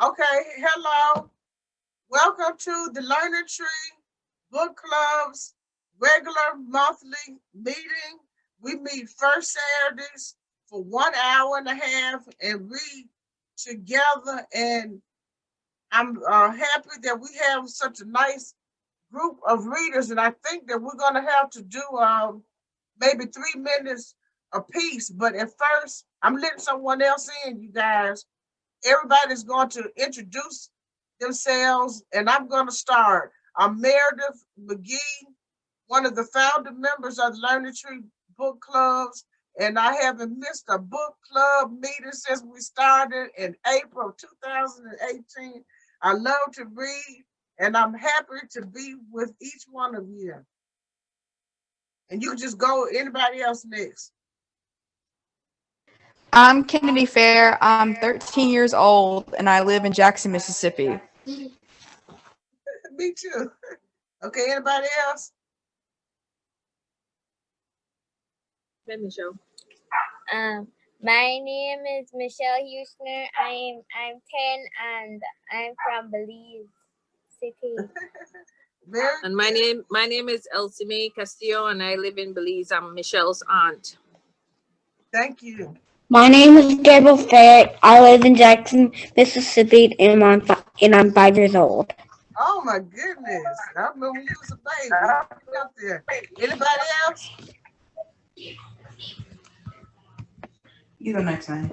Okay, hello. Welcome to the Learning Tree Book Club's regular monthly meeting. We meet first Saturdays for 1 hour and a half and read together. And I'm happy that we have such a nice group of readers. And I think that we're going to have to do maybe 3 minutes a piece. But at first, I'm letting someone else in, you guys. Everybody's going to introduce themselves, and I'm going to start. I'm Meredith McGee, one of the founder members of the Learning Tree Book Clubs, and I haven't missed a book club meeting since we started in April of 2018. I love to read, and I'm happy to be with each one of you. And you can just go anybody else next. I'm Kennedy Fair. I'm 13 years old and I live in Jackson, Mississippi. Me too. Okay, anybody else? Let me show. My name is Michelle Hughesner. I'm 10 and I'm from Belize City. And my name is Elsie Mae Castillo, and I live in Belize. I'm Michelle's aunt. Thank you. My name is Gabriel Fair. I live in Jackson, Mississippi, and I'm 5 years old. Oh my goodness. I remember when you was a baby. Up there. Anybody else? You go next, man.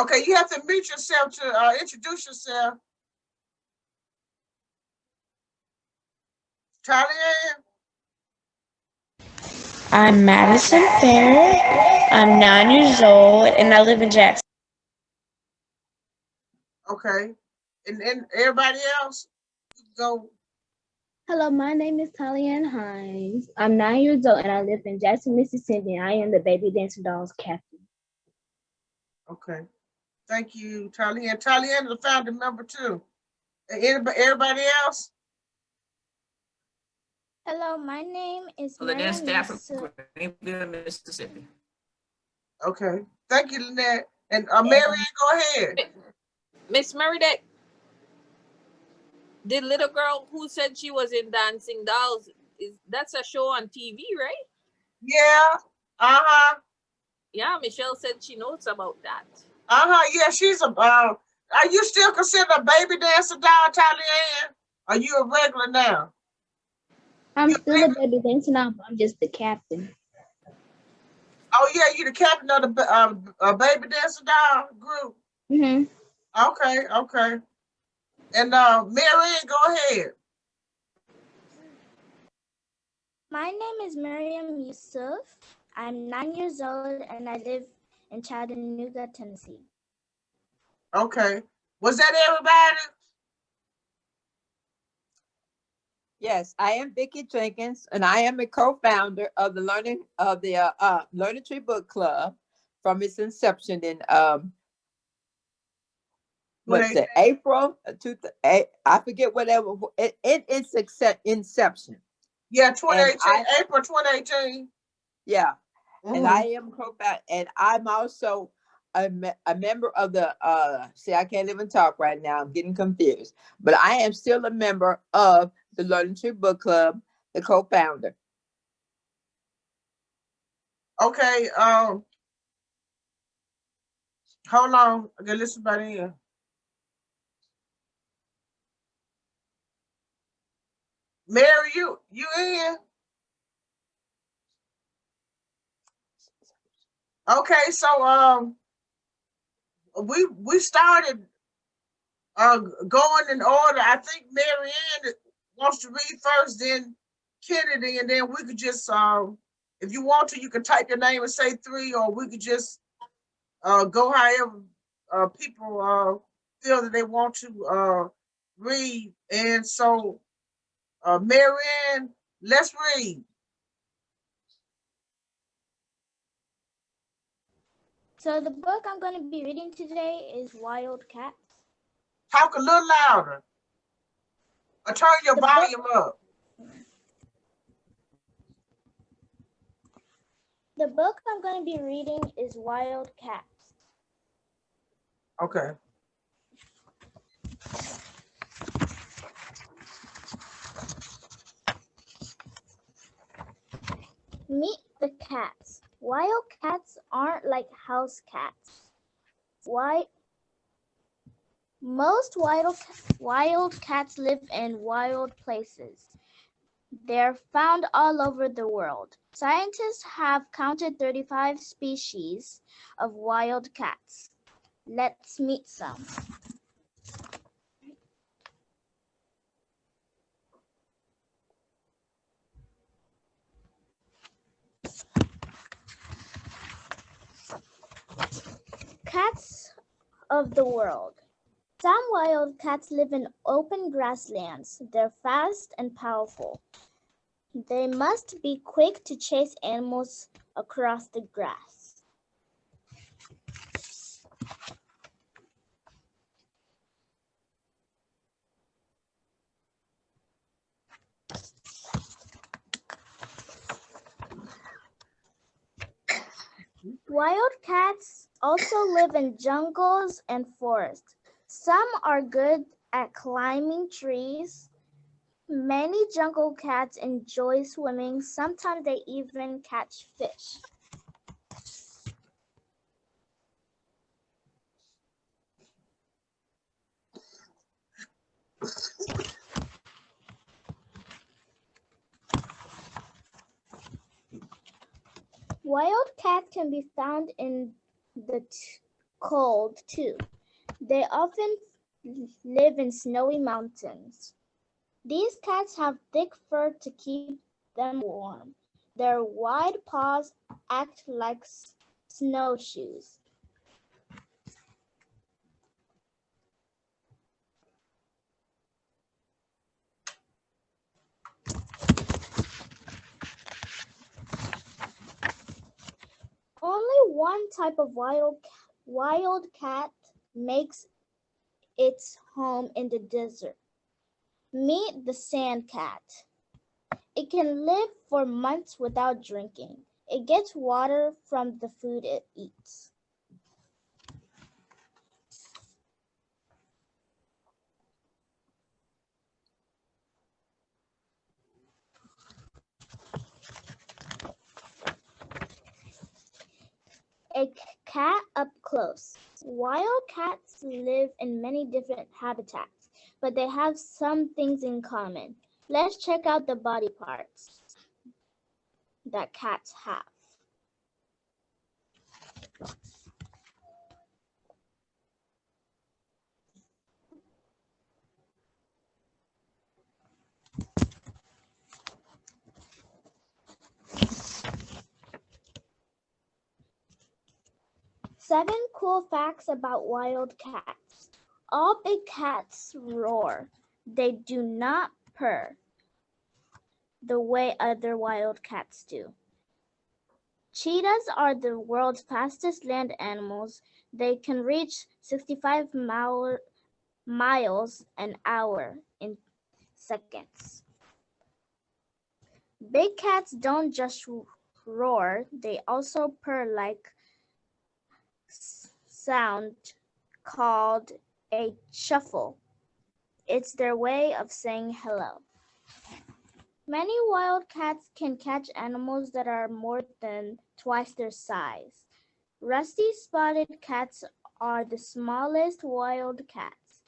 Okay, you have to mute yourself to introduce yourself. Charlie Ann? I'm Madison Fair. I'm 9 years old, and I live in Jackson. Okay. And everybody else? Go. Hello, my name is Talianne Hines. I'm 9 years old and I live in Jackson, Mississippi. I am the Baby Dancing Dolls captain. Okay. Thank you, Charlie Ann. Charlie Ann is a founder member too. Everybody else? Hello, my name is The dance staff from Yusuf. Greenville, Mississippi. Okay. Thank you, Lynette. And Mary, go ahead. Miss Meredith, the little girl who said she was in Dancing Dolls, that's a show on TV, right? Yeah. Uh-huh. Yeah, Michelle said she knows about that. Uh-huh. Yeah, she's a are you still considered a baby dancer doll, Charlie Ann? Are you a regular now? I'm still a Baby Dancing Doll, but I'm just the captain. Oh yeah, you the captain of the baby dancer doll group. Mm-hmm. Okay. And Mary, go ahead. My name is Miriam Yusuf. I'm 9 years old and I live in Chattanooga, Tennessee. Okay. Was that everybody? Yes, I am Vicki Jenkins, and I am a co-founder of the Learning Tree Book Club from its inception in what's it, April I forget whatever in its inception. Yeah, 2018, April 2018. Yeah, and I am co-founder, and I'm also a member of the see, I can't even talk right now. I'm getting confused, but I am still a member of the Learning Tree Book Club, the co-founder. Okay. Hold on. I gotta listen about here. Mary, you in? Okay, so we started going in order. I think Mary Ann wants to read first, then Kennedy, and then we could just if you want to, you can type your name and say three, or we could just go however people feel that they want to read. And so, Mary Ann, let's read. So the book I'm going to be reading today is Wild Cats. Talk a little louder. Or turn your volume up. The book I'm going to be reading is Wild Cats. Okay. Meet the cats. Wild cats aren't like house cats. Why? Most wild cats live in wild places. They're found all over the world. Scientists have counted 35 species of wild cats. Let's meet some. Cats of the world. Some wild cats live in open grasslands. They're fast and powerful. They must be quick to chase animals across the grass. Wild cats also live in jungles and forests. Some are good at climbing trees. Many jungle cats enjoy swimming. Sometimes they even catch fish. Wild cats can be found in the cold too. They often live in snowy mountains. These cats have thick fur to keep them warm. Their wide paws act like snowshoes. Only one type of wild cat makes its home in the desert. Meet the sand cat. It can live for months without drinking. It gets water from the food it eats. A cat up close. Wild cats live in many different habitats, but they have some things in common. Let's check out the body parts that cats have. Seven cool facts about wild cats. All big cats roar. They do not purr the way other wild cats do. Cheetahs are the world's fastest land animals. They can reach 65 miles an hour in seconds. Big cats don't just roar, they also purr like sound called a shuffle. It's their way of saying hello. Many wild cats can catch animals that are more than twice their size. Rusty spotted cats are the smallest wild cats.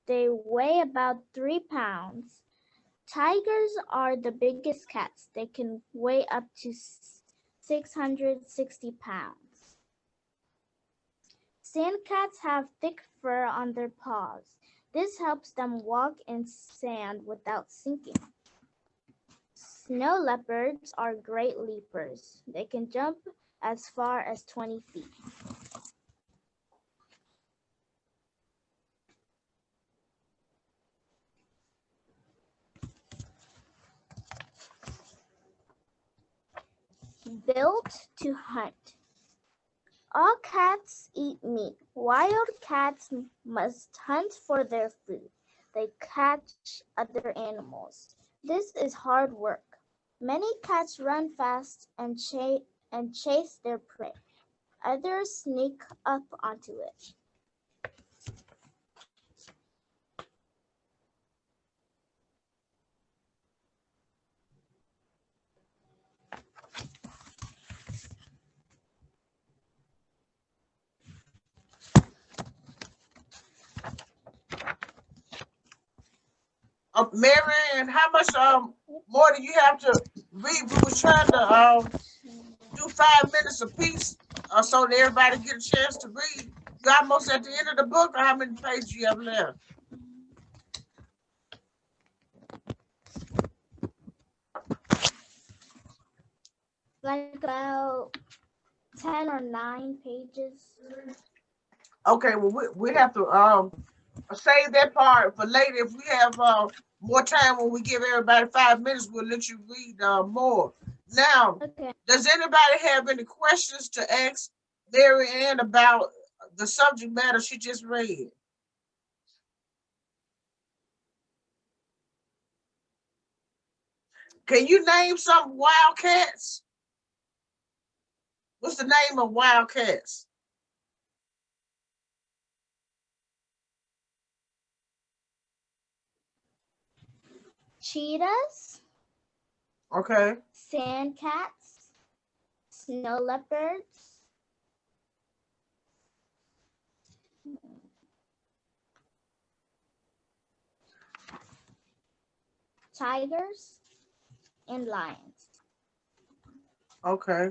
They weigh about 3 pounds. Tigers are the biggest cats. They can weigh up to 660 pounds. Sand cats have thick fur on their paws. This helps them walk in sand without sinking. Snow leopards are great leapers. They can jump as far as 20 feet. Built to hunt. All cats eat meat. Wild cats must hunt for their food. They catch other animals. This is hard work. Many cats run fast and and chase their prey. Others sneak up onto it. Marianne, how much more do you have to read? We was trying to do 5 minutes apiece, so that everybody get a chance to read. You almost at the end of the book, or how many pages you have left? Like about 10 or 9 pages. Okay, well we have to save that part for later. If we have more time when we give everybody 5 minutes, we'll let you read more. Now, Okay. does anybody have any questions to ask Marianne about the subject matter she just read? Can you name some wildcats? What's the name of wildcats? Cheetahs, Okay. sand cats, snow leopards, tigers, and lions. Okay.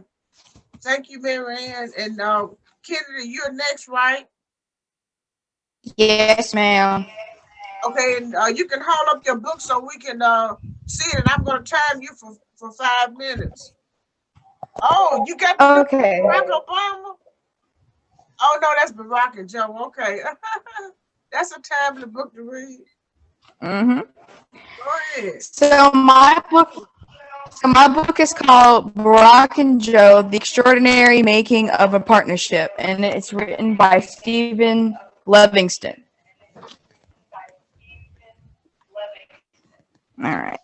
Thank you, Marianne. And Kennedy, you're next, right? Yes, ma'am. Okay, and you can hold up your book so we can see it, and I'm going to time you for 5 minutes. Oh, you got Okay. Barack Obama? Oh, no, that's Barack and Joe. Okay. That's a timely book to read. Mm-hmm. Go ahead. So my book is called Barack and Joe: The Extraordinary Making of a Partnership, and it's written by Stephen Livingston. All right.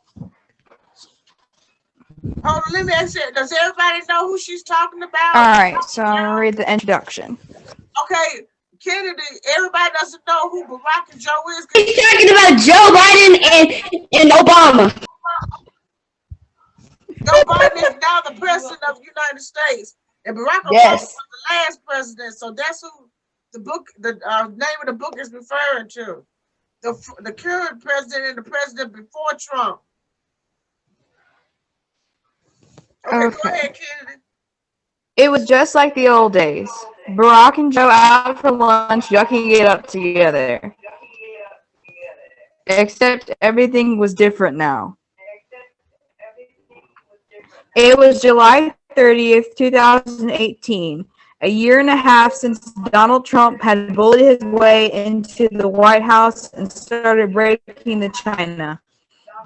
Hold on, let me ask you, does everybody know who she's talking about? All right. So I'm gonna read the introduction. Okay, Kennedy, everybody doesn't know who Barack and Joe is. He's talking about Joe Biden and Obama. Joe Biden is now the president of the United States, and Barack Obama Yes. was the last president. So that's who the book, the name of the book is referring to. The current president and the president before Trump. Okay, go ahead, Kennedy. It was just like the old days. Barack and Joe out for lunch, yucking it up together. Except everything was different now. It was July 30th, 2018, a year and a half since Donald Trump had bullied his way into the White House and started breaking the China.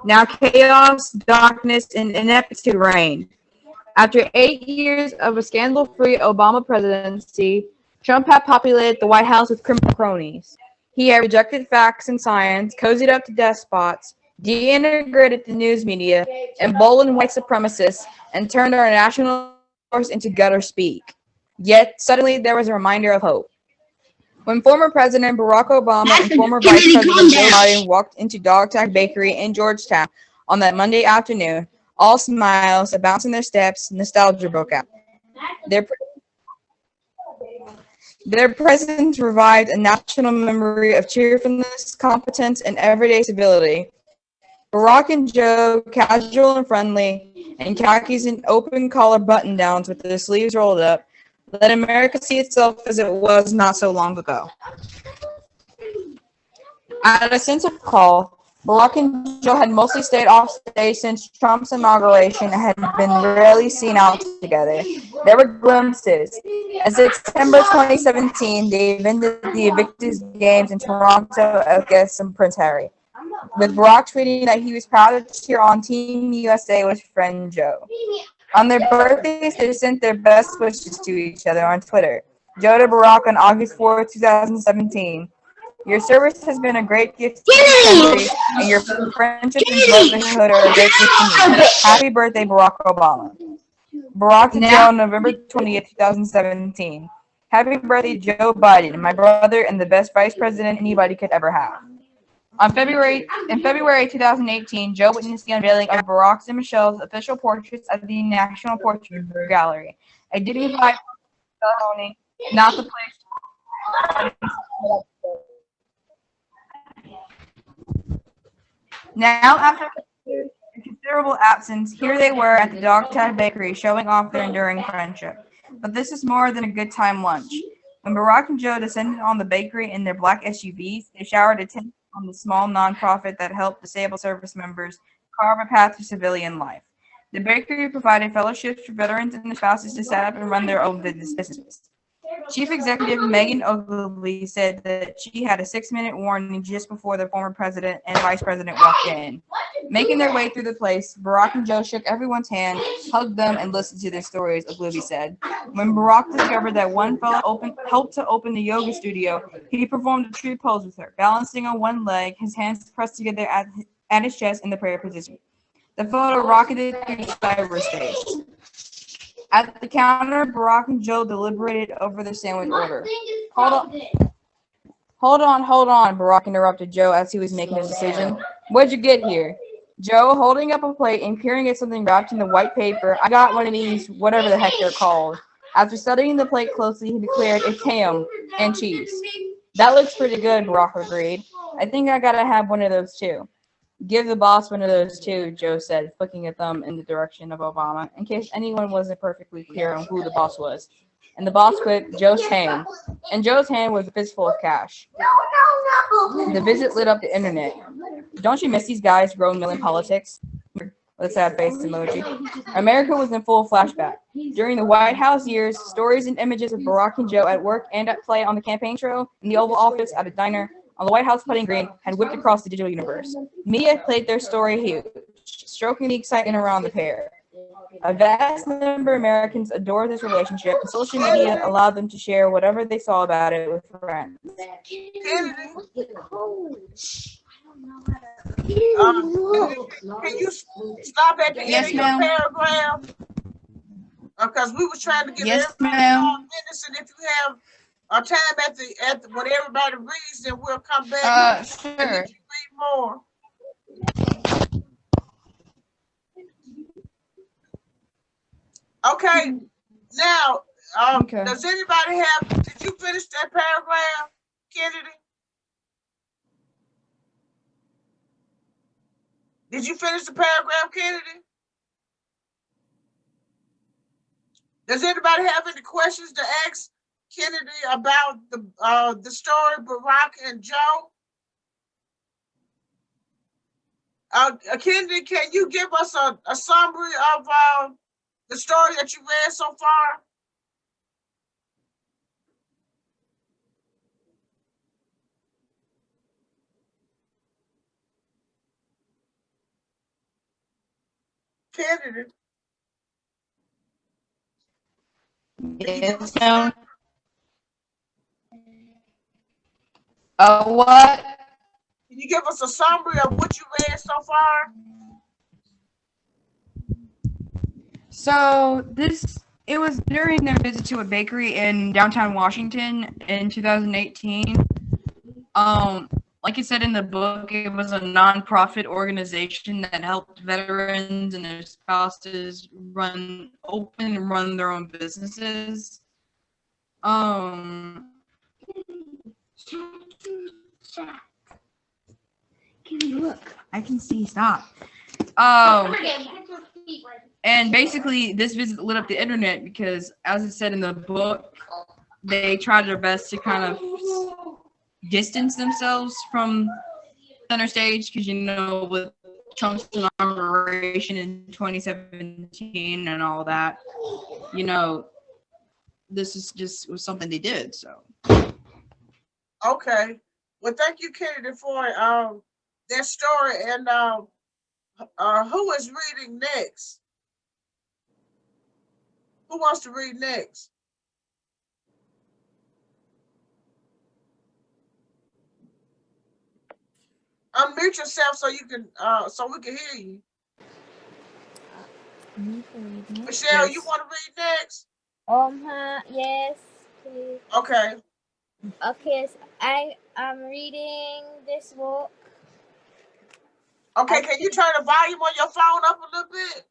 Now chaos, darkness, and ineptitude reigned. After 8 years of a scandal-free Obama presidency, Trump had populated the White House with criminal cronies. He had rejected facts and science, cozied up to despots, de-integrated the news media, emboldened white supremacists, and turned our national force into gutter speak. Yet, suddenly, there was a reminder of hope. When former President Barack Obama and former Vice President Joe Biden walked into Dog Tag Bakery in Georgetown on that Monday afternoon, all smiles, a bounce in their steps, nostalgia broke out. Their presence revived a national memory of cheerfulness, competence, and everyday civility. Barack and Joe, casual and friendly, and khakis and open collar button-downs with their sleeves rolled up, let America see itself as it was not so long ago. At a sense of call, Barack and Joe had mostly stayed off stage since Trump's inauguration and had been rarely seen out together. There were glimpses. In September 2017, they attended the Invictus Games in Toronto as guests in Prince Harry, with Barack tweeting that he was proud to cheer on Team USA with friend Joe. On their birthdays, they sent their best wishes to each other on Twitter. Joe to Barack on August 4, 2017. Your service has been a great gift to the country, and your friendship and brotherhood are a great gift to me. Happy birthday, Barack Obama. Barack to Joe, November 20th, 2017. Happy birthday, Joe Biden, my brother and the best vice president anybody could ever have. In February 2018, Joe witnessed the unveiling of Barack's and Michelle's official portraits at the National Portrait Gallery, a dignified ceremony, not the place. Now, after a considerable absence, here they were at the Dogtag Bakery, showing off their enduring friendship. But this is more than a good time lunch. When Barack and Joe descended on the bakery in their black SUVs, they showered attention on the small nonprofit that helped disabled service members carve a path to civilian life. The bakery provided fellowships for veterans and their spouses to set up and run their own businesses. Chief Executive Megan Ogilvy said that she had a 6-minute warning just before the former president and vice president walked in. Making their way through the place, Barack and Joe shook everyone's hand, hugged them, and listened to their stories, Ogilvy said. When Barack discovered that one fellow helped to open the yoga studio, he performed a tree pose with her, balancing on one leg, his hands pressed together at his chest in the prayer position. The photo rocketed through cyberspace. At the counter, Barack and Joe deliberated over the sandwich order. Hold on, Barack interrupted Joe as he was making his decision. What'd you get here? Joe, holding up a plate and peering at something wrapped in the white paper, I got one of these, whatever the heck they're called. After studying the plate closely, he declared, it's ham and cheese. That looks pretty good, Barack agreed. I think I gotta have one of those too. Give the boss one of those too, Joe said, flicking a thumb in the direction of Obama, in case anyone wasn't perfectly clear on who the boss was. And the boss clicked Joe's hand. In Joe's hand was a fistful of cash. The visit lit up the internet. Don't you miss these guys grown million politics? With a sad face emoji. America was in full flashback. During the White House years, stories and images of Barack and Joe at work and at play on the campaign trail, in the Oval Office, at a diner, on the White House putting green, had whipped across the digital universe. Media played their story huge, stroking the excitement around the pair. A vast number of Americans adored this relationship, and social media allowed them to share whatever they saw about it with friends. Can you stop at the end of your paragraph? Because we were trying to give everybody 5 minutes, and if you have a time at the when everybody reads, then we'll come back. Sure. And let you read more. Okay. Now, does anybody have? Did you finish that paragraph, Kennedy? Did you finish the paragraph, Kennedy? Does anybody have any questions to ask Kennedy about the story, Barack and Joe? Kennedy, can you give us a summary of the story that you read so far? Kennedy. Yes, ma'am. What? Can you give us a summary of what you read so far? So it was during their visit to a bakery in downtown Washington in 2018. Like it said in the book, it was a nonprofit organization that helped veterans and their spouses run their own businesses. Can you look? I can see. Stop. And basically, this visit lit up the internet because, as it said in the book, they tried their best to kind of distance themselves from center stage because, with Trump's inauguration in 2017 and all that, this is just was something they did. So. Okay. Well, thank you, Kennedy, for their story. And who is reading next? Who wants to read next? Unmute yourself so you can so we can hear you. Michelle, you Yes. want to read next? Yes, please. Okay. Okay, so I am reading this book. Okay, can you turn the volume on your phone up a little bit?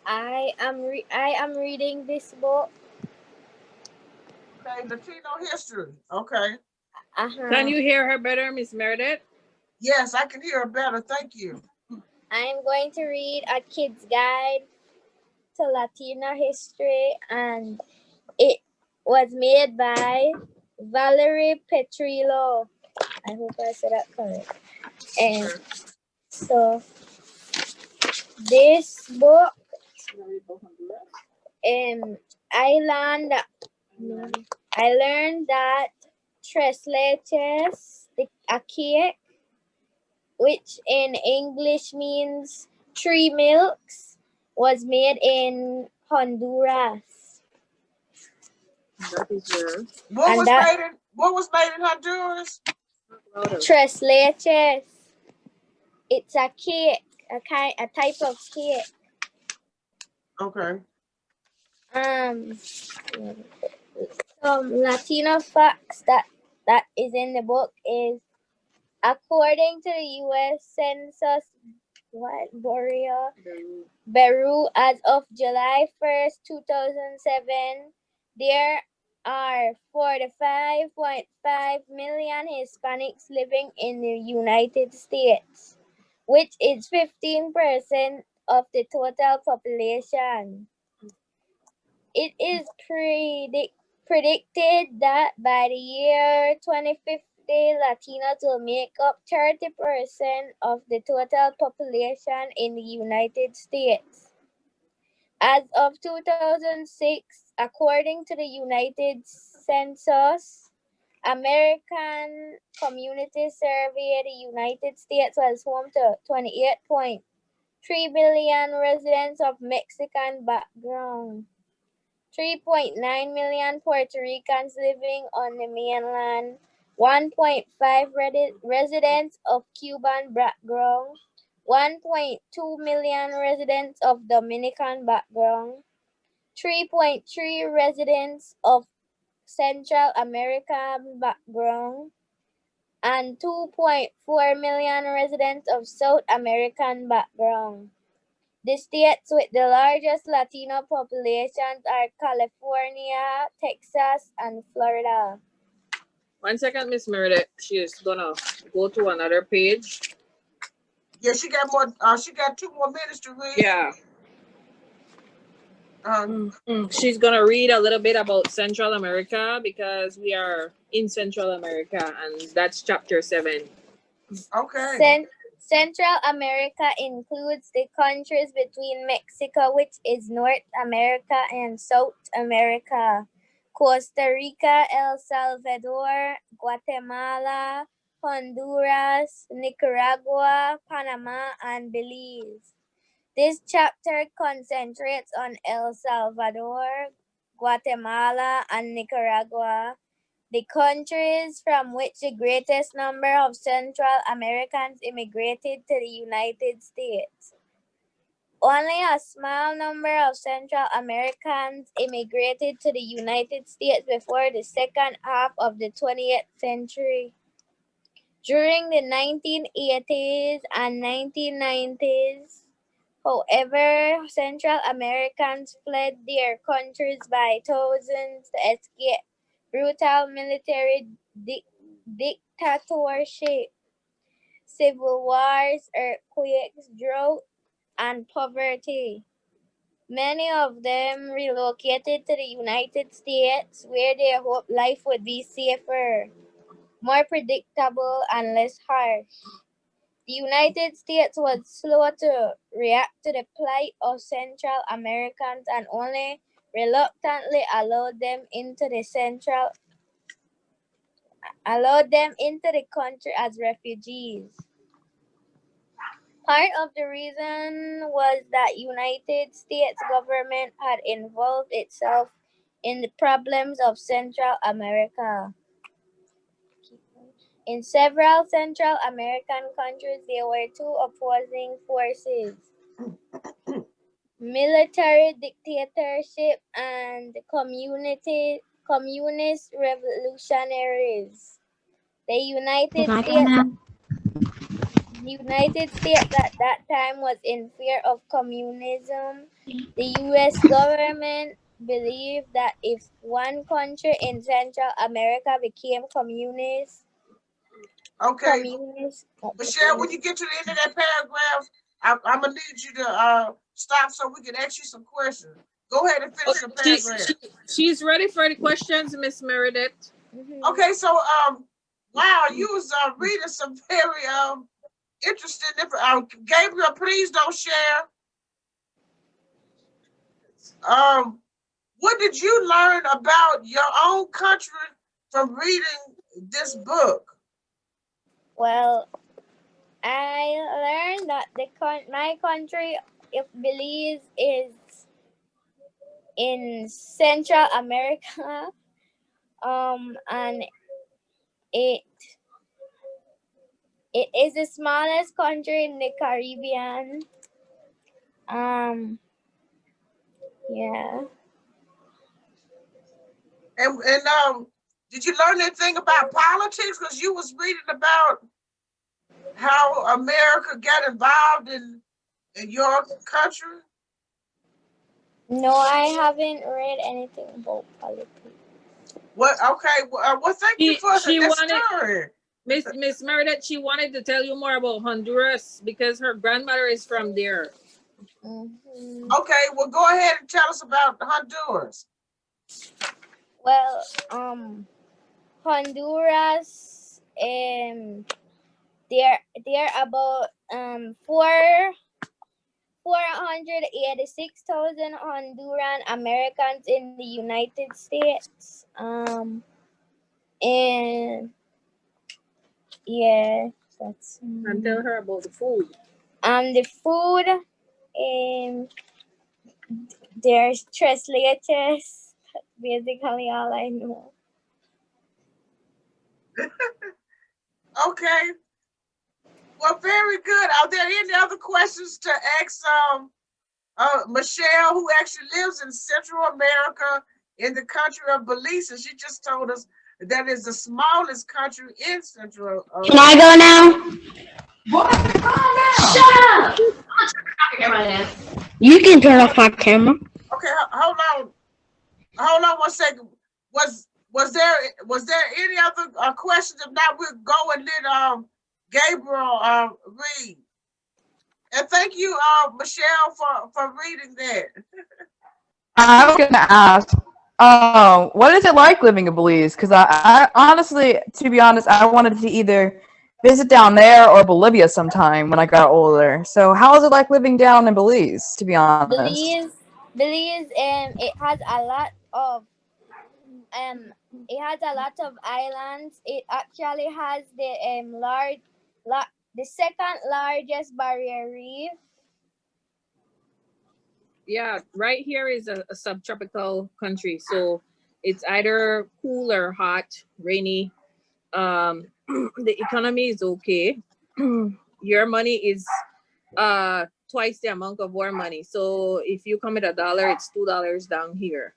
I am reading this book. Okay, Latino history. Okay. Can you hear her better, Miss Meredith? Yes, I can hear it better. Thank you. I'm going to read A Kid's Guide to Latino History, and it was made by Valerie Petrillo. I hope I said that correct. And so this book, I learned that tres leches, a cake, which in English means 3 milks, was made in Honduras. That is where. What was made in Honduras? Tres leches. It's a cake, a type of cake. Okay. Some Latino facts that is in the book is, according to the U.S. Census Bureau, as of July 1st, 2007, there are 45.5 million Hispanics living in the United States, which is 15% of the total population. It is predicted that by the year 2050, Latinos will make up 30% of the total population in the United States. As of 2006, according to the United Census American Community Survey, the United States was home to 28.3 billion residents of Mexican background. 3.9 million Puerto Ricans living on the mainland, 1.5 residents of Cuban background, 1.2 million residents of Dominican background, 3.3 residents of Central American background, and 2.4 million residents of South American background. The states with the largest Latino populations are California, Texas, and Florida. 1 second, Miss Meredith. She is gonna go to another page. Yeah, she got more. She got 2 more minutes to read. Yeah. She's gonna read a little bit about Central America because we are in Central America, and that's chapter 7. Okay. Central America includes the countries between Mexico, which is North America, and South America, Costa Rica, El Salvador, Guatemala, Honduras, Nicaragua, Panama, and Belize. This chapter concentrates on El Salvador, Guatemala, and Nicaragua, the countries from which the greatest number of Central Americans immigrated to the United States. Only a small number of Central Americans immigrated to the United States before the second half of the 20th century. During the 1980s and 1990s, however, Central Americans fled their countries by thousands to escape brutal military dictatorship, civil wars, earthquakes, drought, and poverty. Many of them relocated to the United States, where they hoped life would be safer, more predictable, and less harsh. The United States was slow to react to the plight of Central Americans and only reluctantly allowed them into the country as refugees. Part of the reason was that United States government had involved itself in the problems of Central America. In several Central American countries, there were 2 opposing forces. military dictatorship, and communist revolutionaries. The Can I go now? United States at that time was in fear of communism. The US government believed that if one country in Central America became Okay, Michelle, when you get to the end of that paragraph, I'm gonna need you to stop so we can ask you some questions. Go ahead and finish your paragraph. She's ready for the questions, Miss Meredith. Okay, so wow, you was reading some very interesting. Gabriel, please don't share. What did you learn about your own country from reading this book? Well, I learned that my country, if Belize, is in Central America, and it is the smallest country in the Caribbean. Yeah. And did you learn anything about politics? Because you was reading about how America got involved in your country. No, I haven't read anything about politics. What? Okay. Well, thank you for the story. Miss Meredith, she wanted to tell you more about Honduras because her grandmother is from there. Okay, well, go ahead and tell us about Honduras. Well, Honduras, they're about 486,000 Honduran Americans in the United States. And yeah, that's. And tell her about the food. The food, there's tres leches. That's basically all I know. Okay. Well, very good. Are there any other questions to ask Michelle, who actually lives in Central America in the country of Belize? And she just told us that is the smallest country in Central America. Can I go now? What? Shut up! You can turn off my camera. Okay, hold on 1 second. Was there any other questions? If not, we'll go and let Gabriel read. And thank you, Michelle, for reading that. I was gonna ask, what is it like living in Belize? Because I honestly, to be honest, I wanted to either visit down there or Bolivia sometime when I got older. So how is it like living down in Belize, to be honest? Belize, it has a lot of islands. It actually has the second largest barrier reef. Yeah, right here is a subtropical country, so it's either cool or hot, rainy. The economy is okay. Your money is twice the amount of our money. So if you come with $1, it's $2 down here.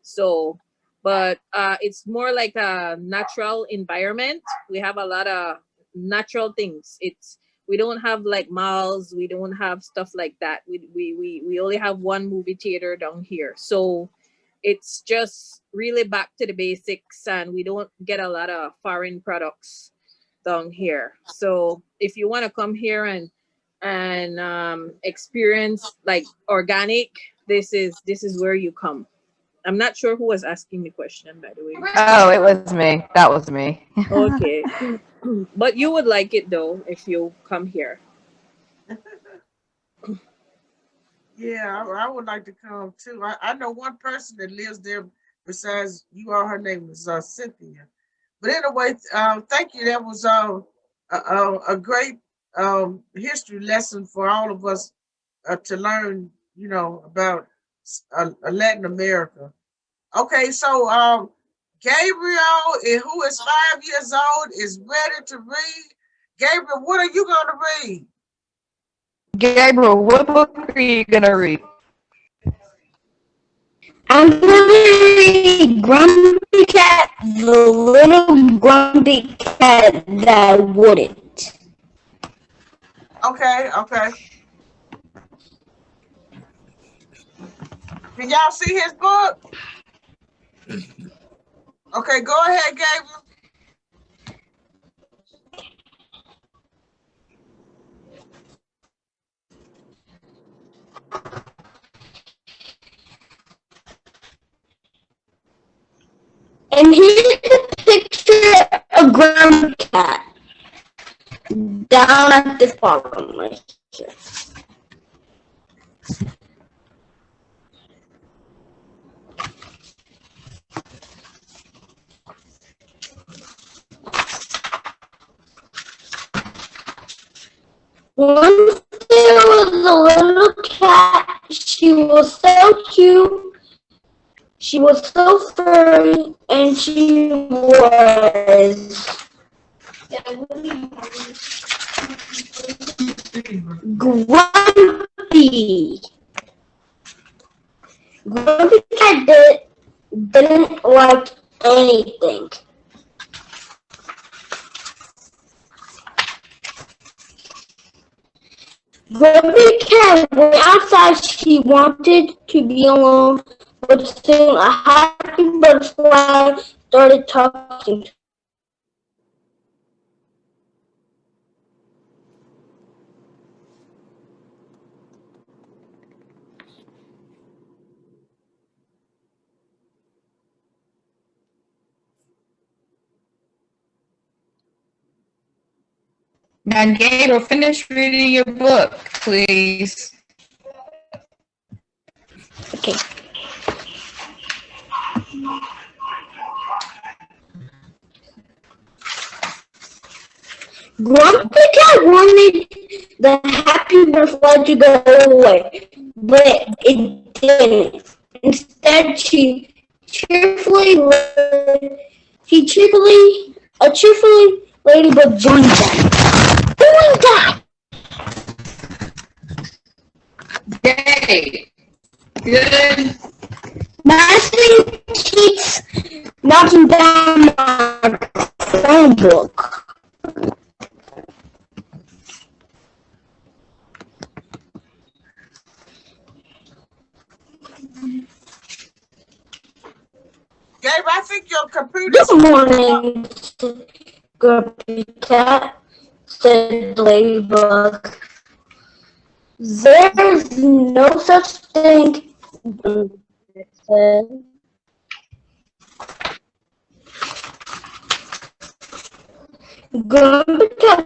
So, but it's more like a natural environment. We have a lot of natural things. We don't have like malls. We don't have stuff like that. We only have one movie theater down here. So it's just really back to the basics, and we don't get a lot of foreign products down here. So if you want to come here and experience like organic, this is where you come. I'm not sure who was asking the question, by the way. Oh, it was me. That was me. Okay. But you would like it though if you come here. Yeah, I would like to come too. I know one person that lives there besides you all. Her name is Cynthia. But anyway, thank you. That was a great history lesson for all of us to learn, about Latin America. Okay, so Gabriel, who is 5 years old, is ready to read. Gabriel, what are you going to read? Gabriel, what book are you gonna read? I'm gonna read Grumpy Cat, the little grumpy cat that wouldn't. Okay, okay. Can y'all see his book? Okay, go ahead, Gabriel. And here's a picture of Grumpy Cat down at the bottom right here. Once there was a little cat. She was so cute. She was so furry, and she was grumpy. Grumpy cat didn't like anything. Grumpy cat went outside. She wanted to be alone, but soon a happy butterfly started talking to her. Now, Gabriel, finish reading your book, please. Okay. Grumpy Cat wanted the happy butterfly to go away, but it didn't. Instead, a cheerfully ladybug joined them. Who is that? Yay! Good. Madison keeps knocking down my Chromebook. Gabe, I think your computer. Good morning, Grumpy Cat, said the ladybug. There's no such thing, it said. Grumpy Cat,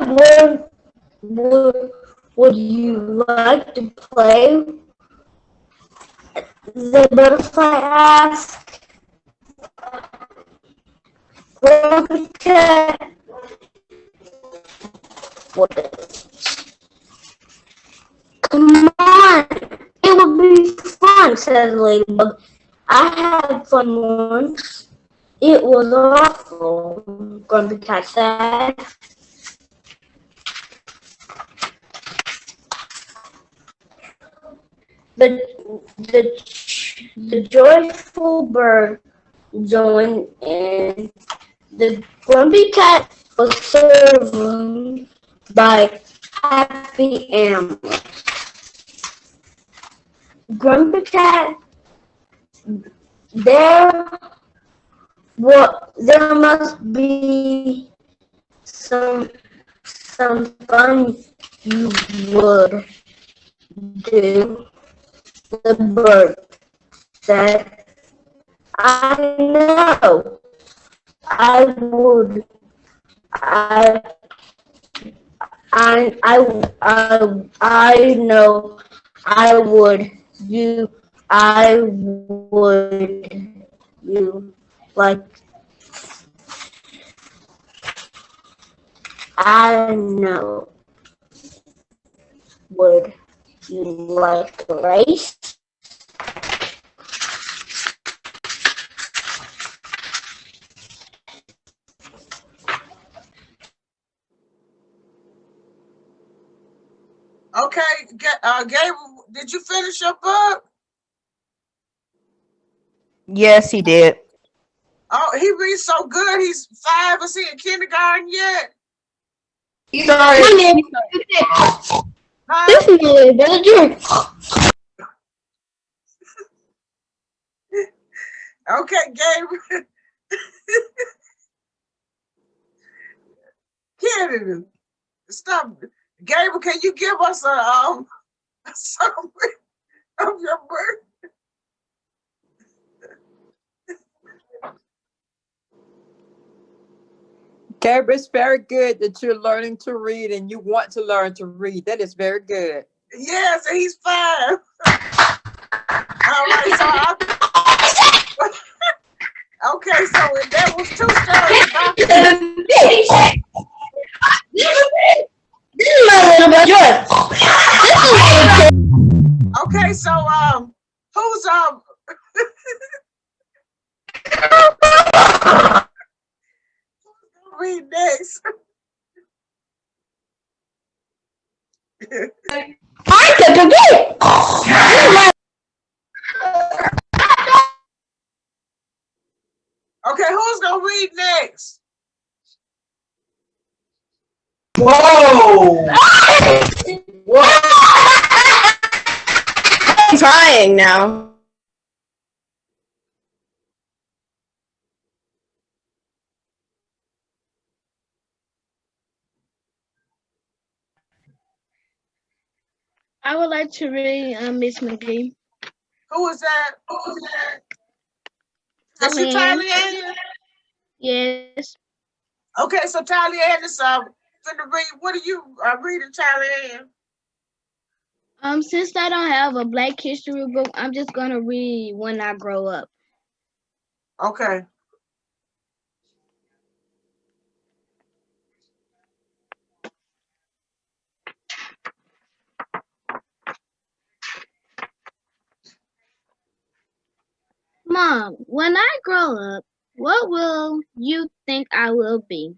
would you like to play? The butterfly asked. Grumpy Cat, come on, it would be fun, said the ladybug. I had fun once. It was awful, Grumpy Cat said. The joyful bird joined in. The Grumpy Cat was served by happy animals. Grumpy Cat, there must be some fun you would do, the bird said. I know I would. I know I would. I would. You like. I know. Would you like to race? Okay, Gabriel, did you finish your book? Yes, he did. Oh, he reads so good. He's 5. Is he in kindergarten yet? Sorry. Huh? This is a villager. Okay, Gabriel. Kennedy, stop. Gabriel, can you give us a summary of your birth? Gabriel, it's very good that you're learning to read and you want to learn to read. That is very good. Yes, and he's 5. All right, so okay, so there was 2 stories about This is my little brother. okay, so who's read next? I took a bit. Okay, who's gonna read next? Whoa! Whoa! I'm trying now. I would like to read Miss McGee. Who is that? Is you Tyleann? Yes. Okay, so Tyleann is finna read. What are you reading, Tyleann? Since I don't have a Black history book, I'm just gonna read When I Grow Up. Okay. Mom, when I grow up, what will you think I will be?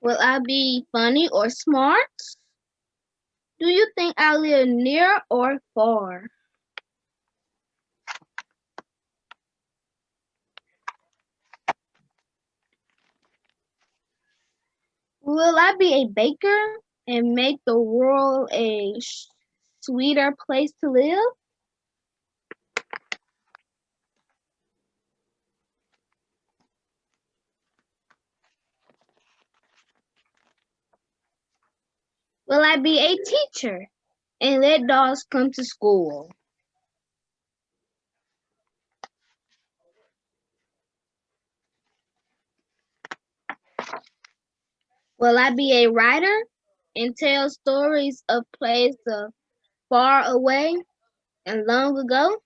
Will I be funny or smart? Do you think I live near or far? Will I be a baker and make the world a sweeter place to live? Will I be a teacher and let dogs come to school? Will I be a writer and tell stories of places far away and long ago?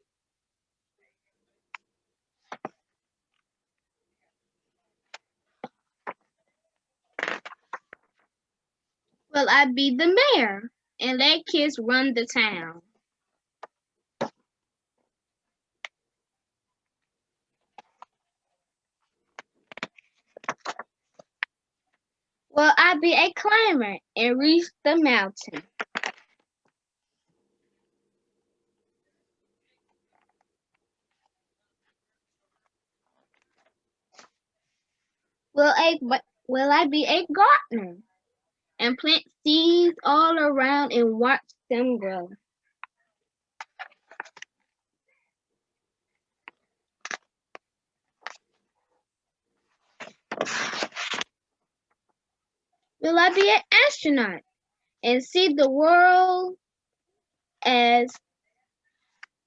Will I be the mayor and let kids run the town? Will I be a climber and reach the mountain? Will I be a gardener and plant seeds all around and watch them grow? Will I be an astronaut and see the world as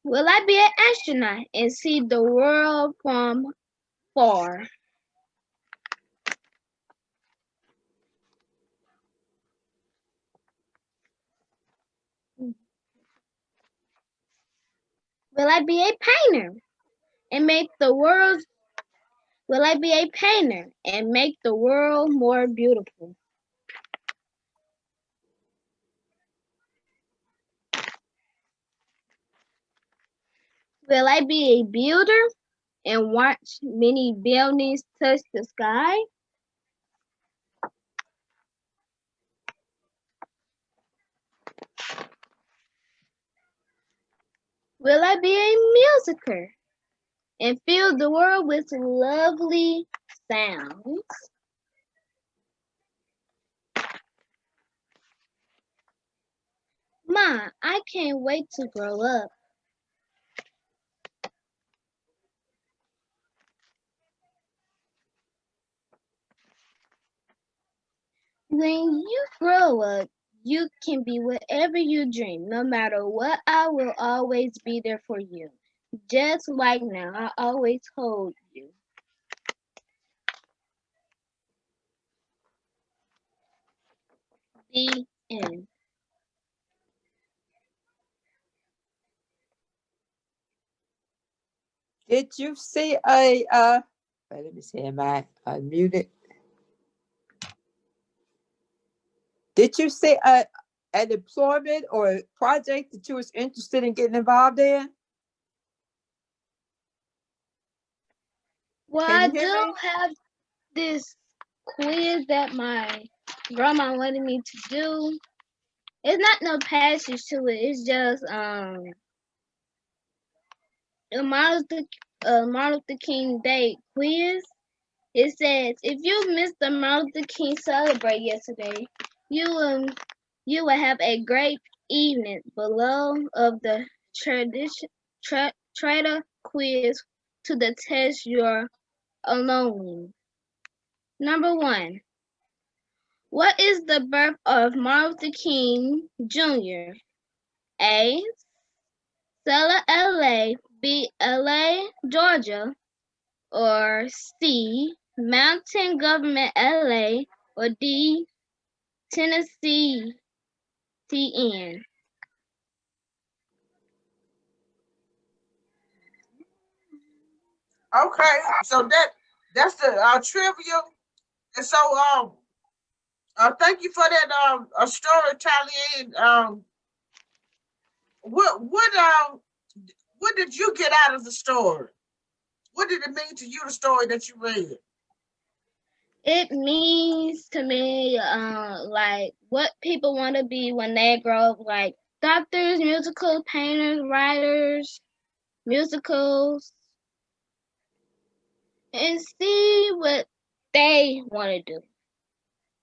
Will I be an astronaut and see the world from far? Will I be a painter and make the world Will I be a painter and make the world more beautiful? Will I be a builder and watch many buildings touch the sky? Will I be a musicer and fill the world with lovely sounds? Ma, I can't wait to grow up. When you grow up, you can be whatever you dream. No matter what, I will always be there for you. Just like now, I always hold you. The end. Did you see a wait, let me see, am I unmuted? Did you see an employment or a project that you was interested in getting involved in? Well, Can I you hear do me? have this quiz that my grandma wanted me to do. It's not no passage to it. It's just a Martin Luther King Day quiz. It says if you missed the Martin Luther King celebrate yesterday, you will have a great evening below of the trader quiz to the test your alone. Number 1. What is the birth of Martin Luther King Jr.? A. Selma, LA, B. LA, Georgia, or C. Mountain Government, LA, or D. Tennessee, TN. Okay, so that's the trivia. And so thank you for that story, Tallying. What did you get out of the story? What did it mean to you, the story that you read? It means to me, like what people want to be when they grow up, like doctors, musical painters, writers, musicals, and see what they want to do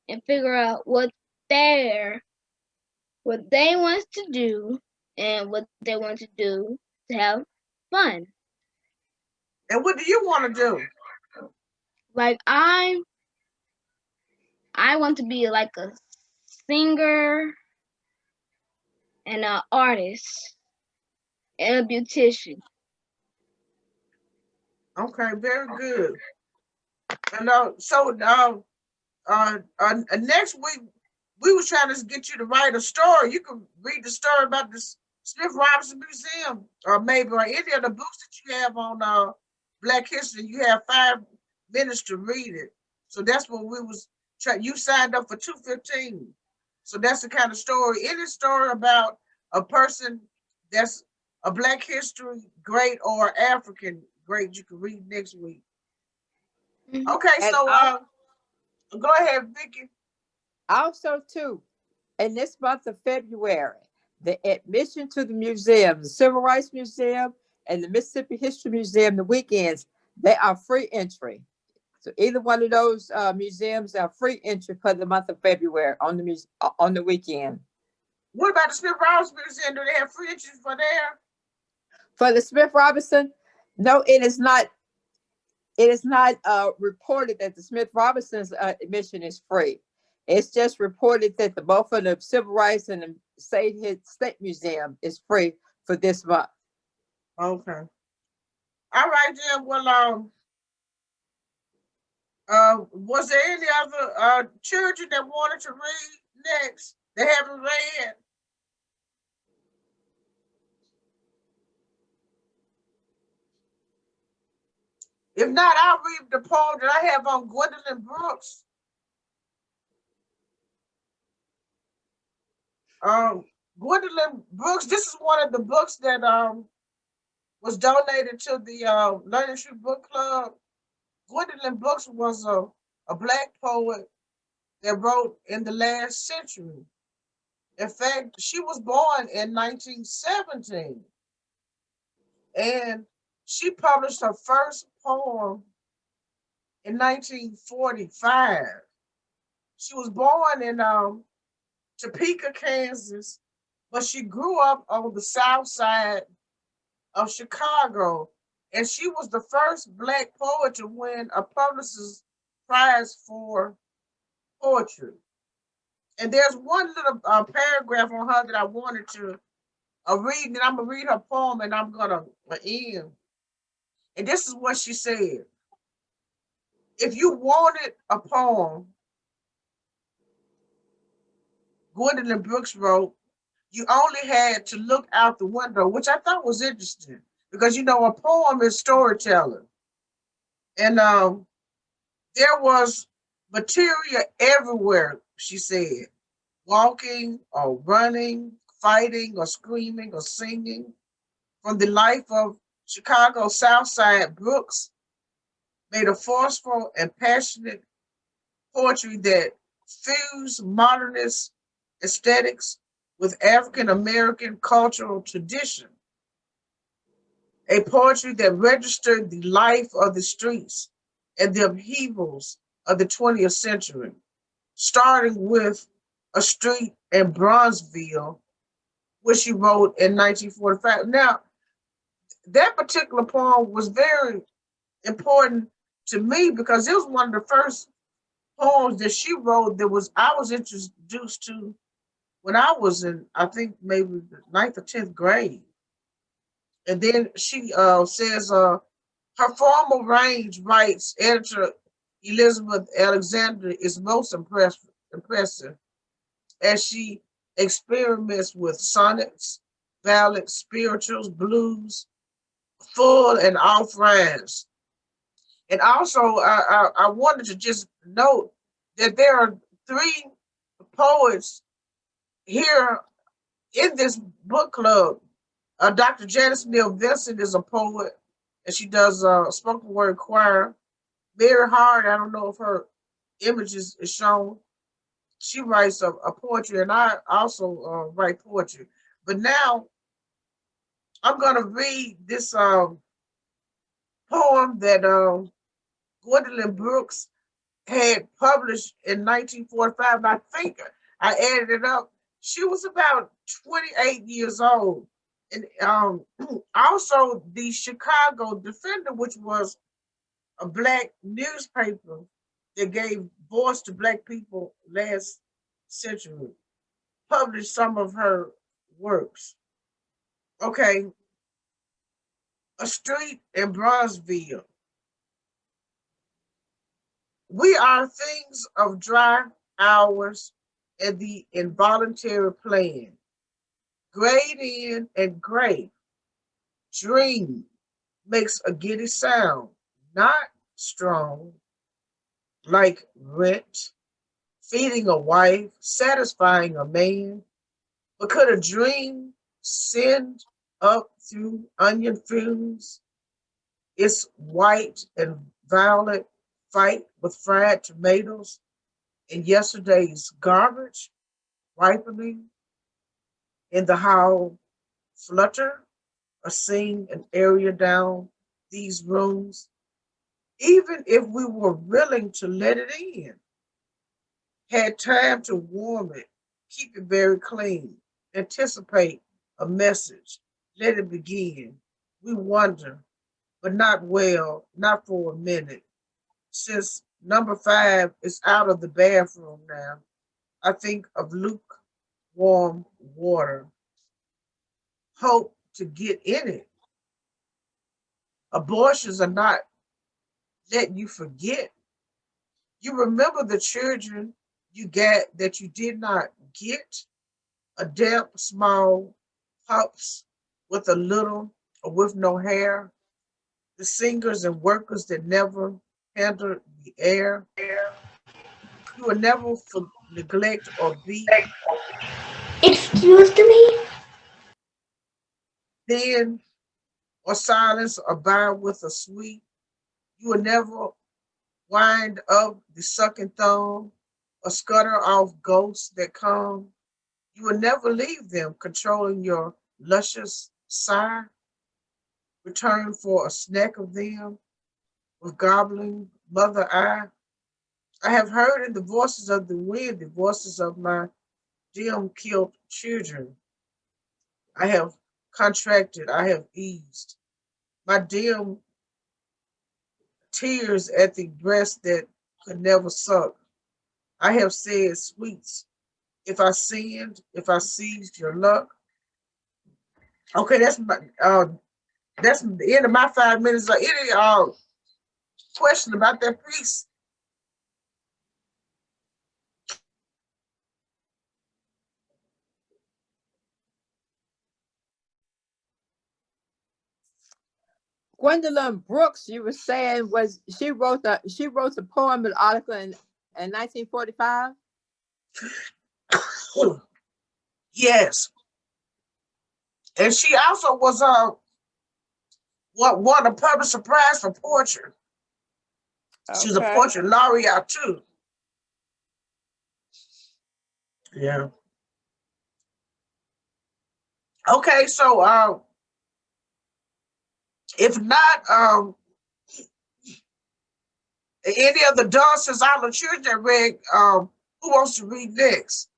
and figure out what they want to do and what they want to do to have fun. And what do you want to do? Like I want to be like a singer and an artist and a beautician. Okay, very good. And next week we was trying to get you to write a story. You can read the story about the Smith Robinson Museum, or maybe or any of the books that you have on Black History. You have 5 minutes to read it. So that's what we was trying. You signed up for 2:15. So that's the kind of story. Any story about a person that's a Black History great or African great, you can read next week. Mhm. Okay, And so go ahead, Vicky. also too, in this month of February, the admission to the museum, the Civil Rights Museum and the Mississippi History Museum, the weekends, they are free entry. So either one of those museums are free entry for the month of February on the weekend. What about the Smith Robinson Museum? Do they have free entry for there? For the Smith Robinson, no, it is not. It is not reported that the Smith Robinson's admission is free. It's just reported that the both of the Civil Rights and the State Museum is free for this month. Okay. All right, then. Well, was there any other children that wanted to read next? They haven't read. If not, I'll read the poem that I have on Gwendolyn Brooks. Gwendolyn Brooks. This is one of the books that was donated to the Learning Tree Book Club. Gwendolyn Brooks was a Black poet that wrote in the last century. In fact, she was born in 1917. And she published her first poem in 1945. She was born in Topeka, Kansas, but she grew up on the south side of Chicago. And she was the first Black poet to win a Publishers Prize for poetry. And there's one little paragraph on her that I wanted to read, and I'm going to read her poem and I'm going to end. And this is what she said. If you wanted a poem, Gwendolyn Brooks wrote, you only had to look out the window, which I thought was interesting because, you know, a poem is storytelling. And there was material everywhere, she said, walking or running, fighting or screaming or singing. From the life of Chicago Southside, Brooks made a forceful and passionate poetry that fused modernist aesthetics with African American cultural tradition. A poetry that registered the life of the streets and the upheavals of the 20th century, starting with A Street in Bronzeville, which she wrote in 1945. Now, that particular poem was very important to me because it was one of the first poems that she wrote that I was introduced to when I was in, I think maybe the 9th or 10th grade. And then she says, her formal range, writes editor Elizabeth Alexander, is most impressive as she experiments with sonnets, ballads, spirituals, blues, full and off rhymes. And also, I wanted to just note that there are 3 poets here in this book club. Dr. Janice Neal Vincent is a poet, and she does spoken word choir. Mary Hard, I don't know if her image is shown. She writes a poetry, and I also write poetry. But now I'm going to read this poem that Gwendolyn Brooks had published in 1945. I think I added it up. She was about 28 years old. And also the Chicago Defender, which was a Black newspaper that gave voice to Black people last century, published some of her works. Okay. A Street in Bronzeville. We are things of dry hours and the involuntary plan. Grayed in and gray. Dream makes a giddy sound, not strong, like rent, feeding a wife, satisfying a man. But could a dream send up through onion fumes its white and violet fight with fried tomatoes and yesterday's garbage ripening in the how flutter or sing an area down these rooms, even if we were willing to let it in, had time to warm it, keep it very clean, anticipate a message, let it begin. We wonder, but not well, not for a minute. Since number 5 is out of the bathroom now, I think of lukewarm water. Hope to get in it. Abortions are not letting you forget. You remember the children you got that you did not get, a damp small pups with a little or with no hair, the singers and workers that never handled the air. You will never neglect or beat. Excuse me? Then or silence or bow with a sweet. You will never wind up the sucking thumb or scutter off ghosts that come. You will never leave them controlling your luscious sigh. return for a snack of them with gobbling mother eye. I have heard in the voices of the wind the voices of my dim killed children. I have contracted, I have eased my dim tears at the breast that could never suck. I have said, sweets, if I sinned, if I seized your luck. Okay, that's the end of my 5 minutes. Any question about that piece? Gwendolyn Brooks, you were saying, was she wrote a poem, an article in 1945? Yes, and she also was won a Pulitzer Prize for poetry. She's a Okay. poetry laureate too. Yeah. Okay, so if not, any of the dancers out of children read, who wants to read next?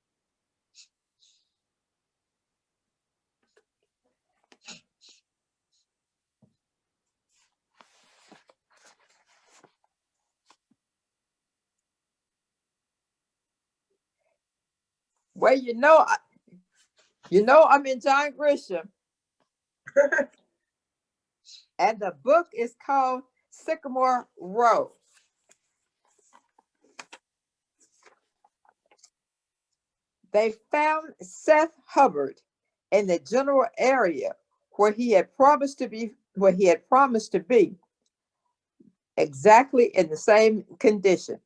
Well, I'm in John Grisham, and the book is called Sycamore Road. They found Seth Hubbard in the general area where he had promised to be, exactly in the same condition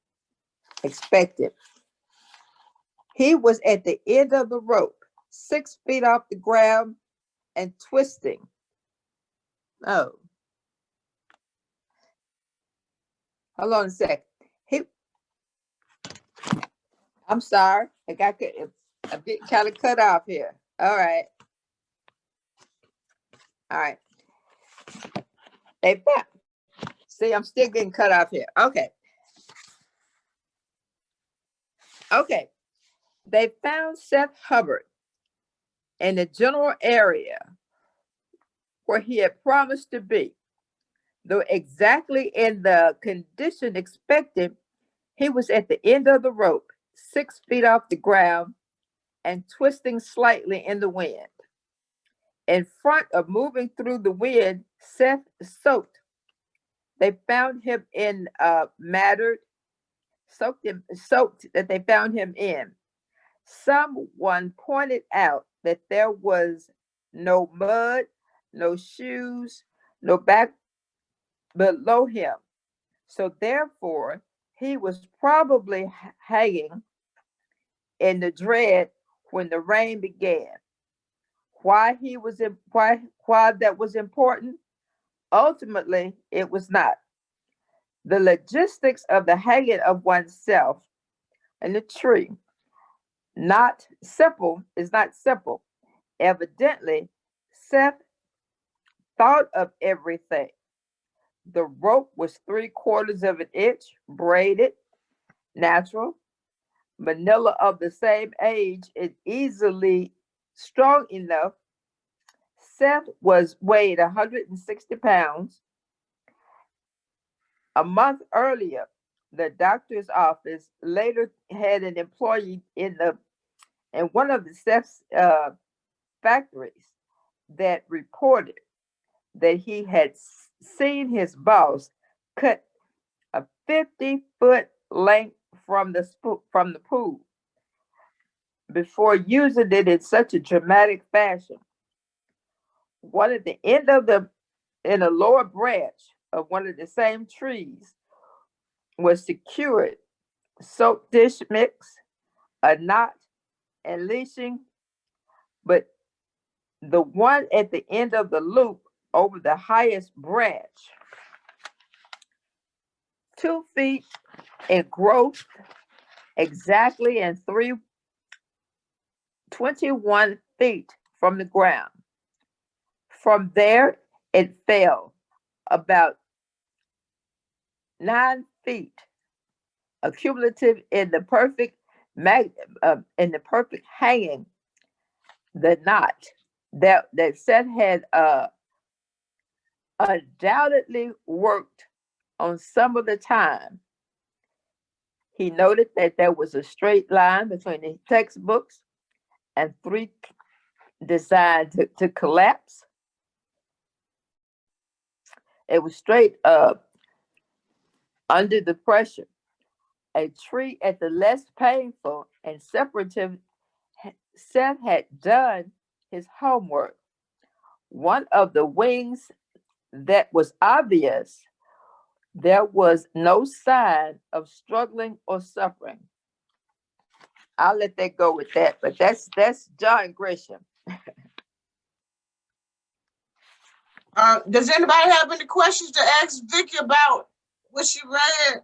expected. He was at the end of the rope, 6 feet off the ground and twisting. Oh, hold on a second. I'm sorry. I'm getting kind of cut off here. All right. They found. See, I'm still getting cut off here. Okay. They found Seth Hubbard in the general area where he had promised to be. Though exactly in the condition expected, he was at the end of the rope, 6 feet off the ground and twisting slightly in the wind. In front of moving through the wind, Seth soaked. They found him in soaked that they found him in. Someone pointed out that there was no mud, no shoes, no back below him. So therefore, he was probably hanging in the dread when the rain began. Why that was important? Ultimately, it was not. The logistics of the hanging of oneself in the tree is not simple. Evidently, Seth thought of everything. The rope was 3/4 of an inch, braided, natural. Manila of the same age is easily strong enough. Seth weighed 160 pounds. A month earlier, the doctor's office later had an employee in one of the Seth's factories that reported that he had seen his boss cut a 50-foot length from the pool before using it in such a dramatic fashion. One at the end in a lower branch of one of the same trees was secured soap dish mix, a knot, and leashing, but the one at the end of the loop over the highest branch, 2 feet in growth, exactly, and 21 feet from the ground. From there, it fell about 9 feet, accumulative in the perfect hanging. The knot that Seth had undoubtedly worked on some of the time. He noted that there was a straight line between the textbooks and 3 designed to collapse. It was straight up under the pressure. A tree at the less painful and separative. Seth had done his homework. One of the wings that was obvious, there was no sign of struggling or suffering. I'll let that go with that, but that's John Grisham. Does anybody have any questions to ask Vicky about what she read?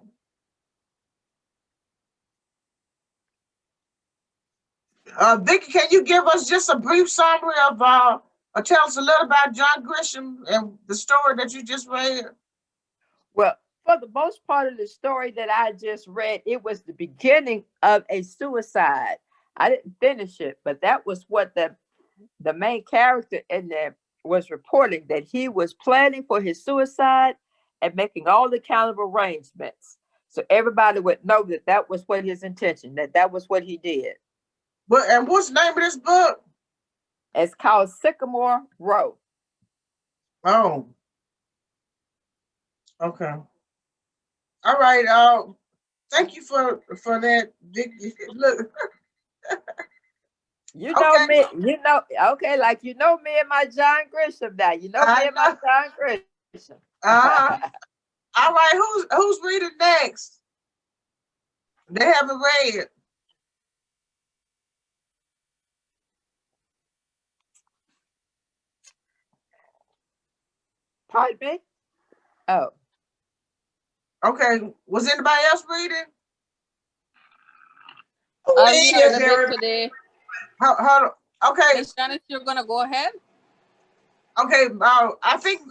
Vicky, can you give us just a brief summary of, or tell us a little about John Grisham and the story that you just read? Well, for the most part of the story that I just read, it was the beginning of a suicide. I didn't finish it, but that was what the main character in there was reporting, that he was planning for his suicide and making all the kind of arrangements. So everybody would know that that was what his intention, that was what he did. And what's the name of this book? It's called Sycamore Row. Oh. Okay. All right. Thank you for that, Vicky. Look. You know me, okay, like me and my John Grisham now. Me and my John Grisham. All right, who's reading next? They haven't read. Pardon me? Oh. Okay. Was anybody else reading? I read a bit today. Okay. Miss Janice, you're gonna go ahead. Okay. I think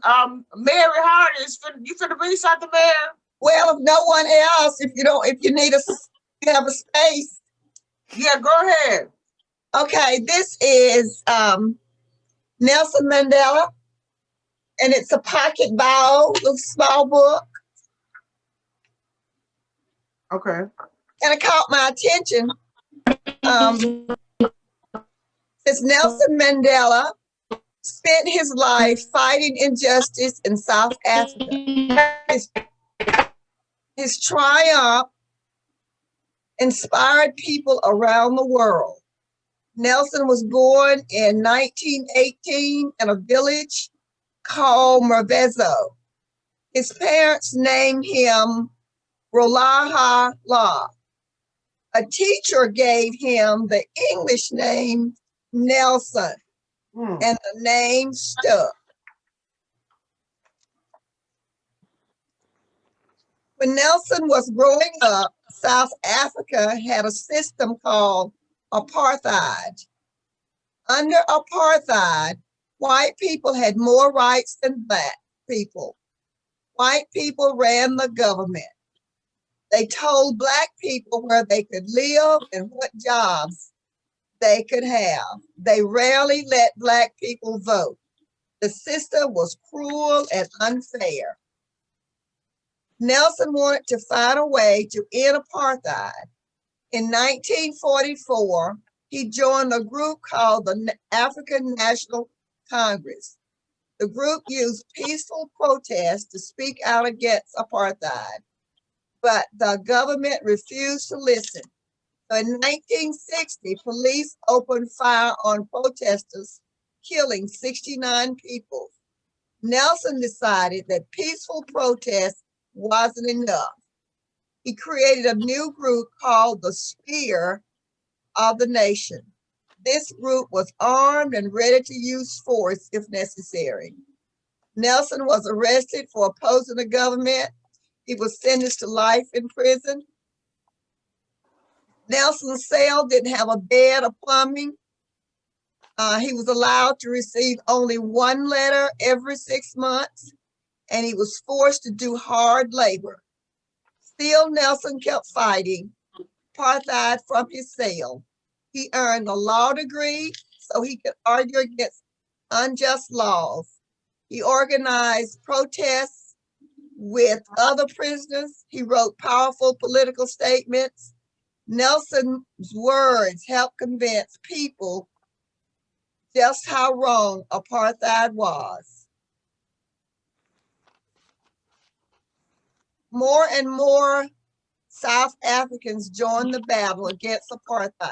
Mary Hart is you finna read something, Mary? Well, if no one else, if you need you have a space. Yeah, go ahead. Okay, this is Nelson Mandela, and it's a pocket Bible, a small book. Okay. And it caught my attention. It's Nelson Mandela spent his life fighting injustice in South Africa. His triumph inspired people around the world. Nelson was born in 1918 in a village called Mervezo. His parents named him Rolaha La. A teacher gave him the English name Nelson, and the name stuck. When Nelson was growing up, South Africa had a system called apartheid. Under apartheid, white people had more rights than black people. White people ran the government. They told black people where they could live and what jobs they could have. They rarely let black people vote. The system was cruel and unfair. Nelson wanted to find a way to end apartheid. In 1944, he joined a group called the African National Congress. The group used peaceful protests to speak out against apartheid, but the government refused to listen. So in 1960, police opened fire on protesters, killing 69 people. Nelson decided that peaceful protest wasn't enough. He created a new group called the Spear of the Nation. This group was armed and ready to use force if necessary. Nelson was arrested for opposing the government. He was sentenced to life in prison. Nelson's cell didn't have a bed or plumbing. He was allowed to receive only one letter every 6 months, and he was forced to do hard labor. Still, Nelson kept fighting apartheid from his cell. He earned a law degree so he could argue against unjust laws. He organized protests with other prisoners. He wrote powerful political statements. Nelson's words helped convince people just how wrong apartheid was. More and more South Africans joined the battle against apartheid.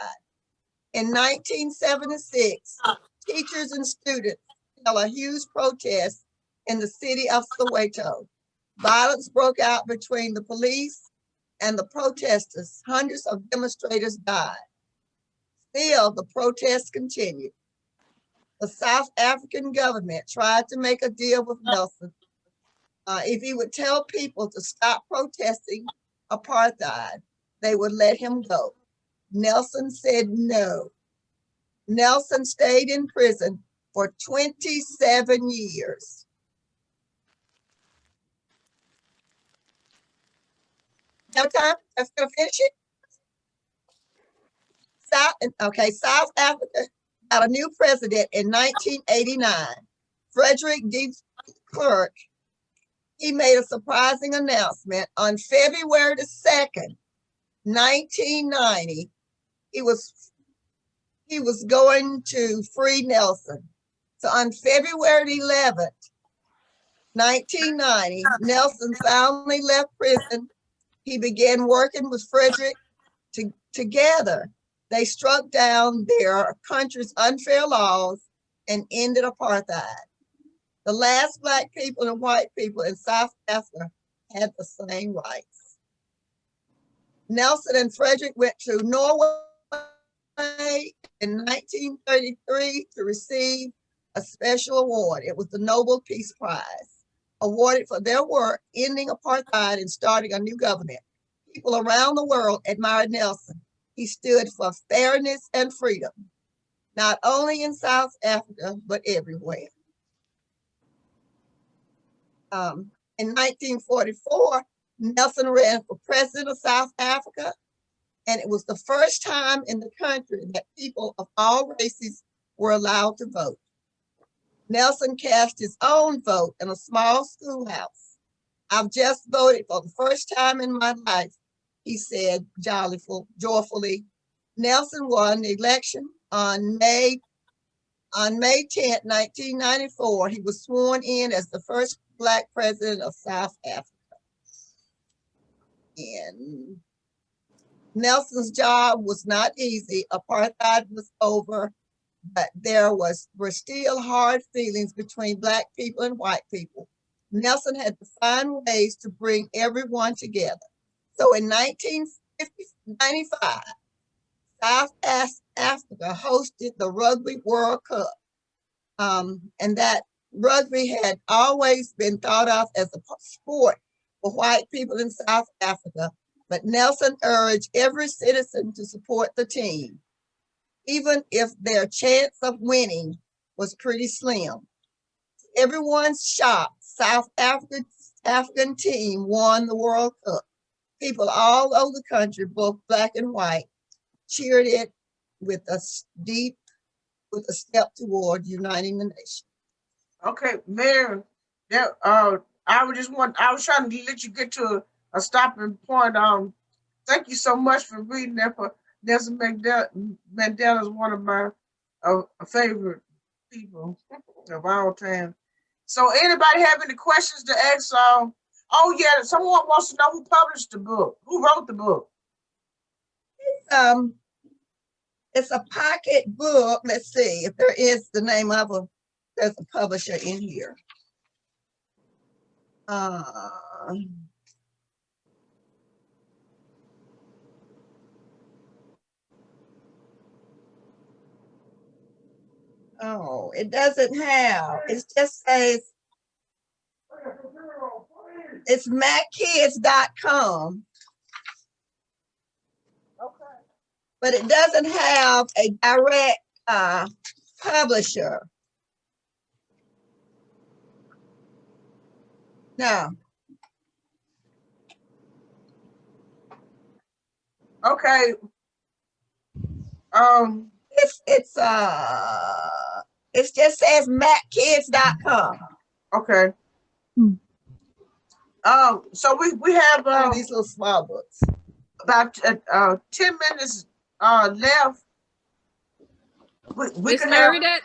In 1976, teachers and students held a huge protest in the city of Soweto. Violence broke out between the police and the protesters. Hundreds of demonstrators died. Still, the protests continued. The South African government tried to make a deal with Nelson. If he would tell people to stop protesting apartheid, they would let him go. Nelson said no. Nelson stayed in prison for 27 years. Now time, that's gonna finish it. South Africa got a new president in 1989, Frederick de Klerk. He made a surprising announcement on February the 2nd, 1990. He was going to free Nelson. So on February 11th, 1990, Nelson finally left prison. He began working with Frederick. Together, they struck down their country's unfair laws and ended apartheid. The last Black people and white people in South Africa had the same rights. Nelson and Frederick went to Norway in 1933 to receive a special award. It was the Nobel Peace Prize, awarded for their work ending apartheid and starting a new government. People around the world admired Nelson. He stood for fairness and freedom, not only in South Africa, but everywhere. In 1944, Nelson ran for president of South Africa, and it was the first time in the country that people of all races were allowed to vote. Nelson cast his own vote in a small schoolhouse. I've just voted for the first time in my life, he said joyfully. Nelson won the election on May 10, 1994. He was sworn in as the first Black president of South Africa. And Nelson's job was not easy. Apartheid was over, but there were still hard feelings between Black people and white people. Nelson had to find ways to bring everyone together. So in 1995, South Africa hosted the Rugby World Cup. And that rugby had always been thought of as a sport for white people in South Africa, but Nelson urged every citizen to support the team, even if their chance of winning was pretty slim. Everyone's shocked, South African team won the World Cup. People all over the country, both Black and white, cheered it with a step toward uniting the nation. Okay, Mayor, I was trying to let you get to a stopping point. Thank you so much for reading that. For Nelson Mandela is one of my favorite people of all time. So, anybody have any questions to ask? Oh yeah, someone wants to know who published the book. Who wrote the book? It's a pocket book. Let's see if there is the name of a. There's a publisher in here. Oh, it doesn't have. It just says it's mackids.com. Okay. But it doesn't have a direct publisher. Now, Okay. it just says mackids.com. Okay. So we have These little small books. about 10 minutes left. We Miss can have. Meredith,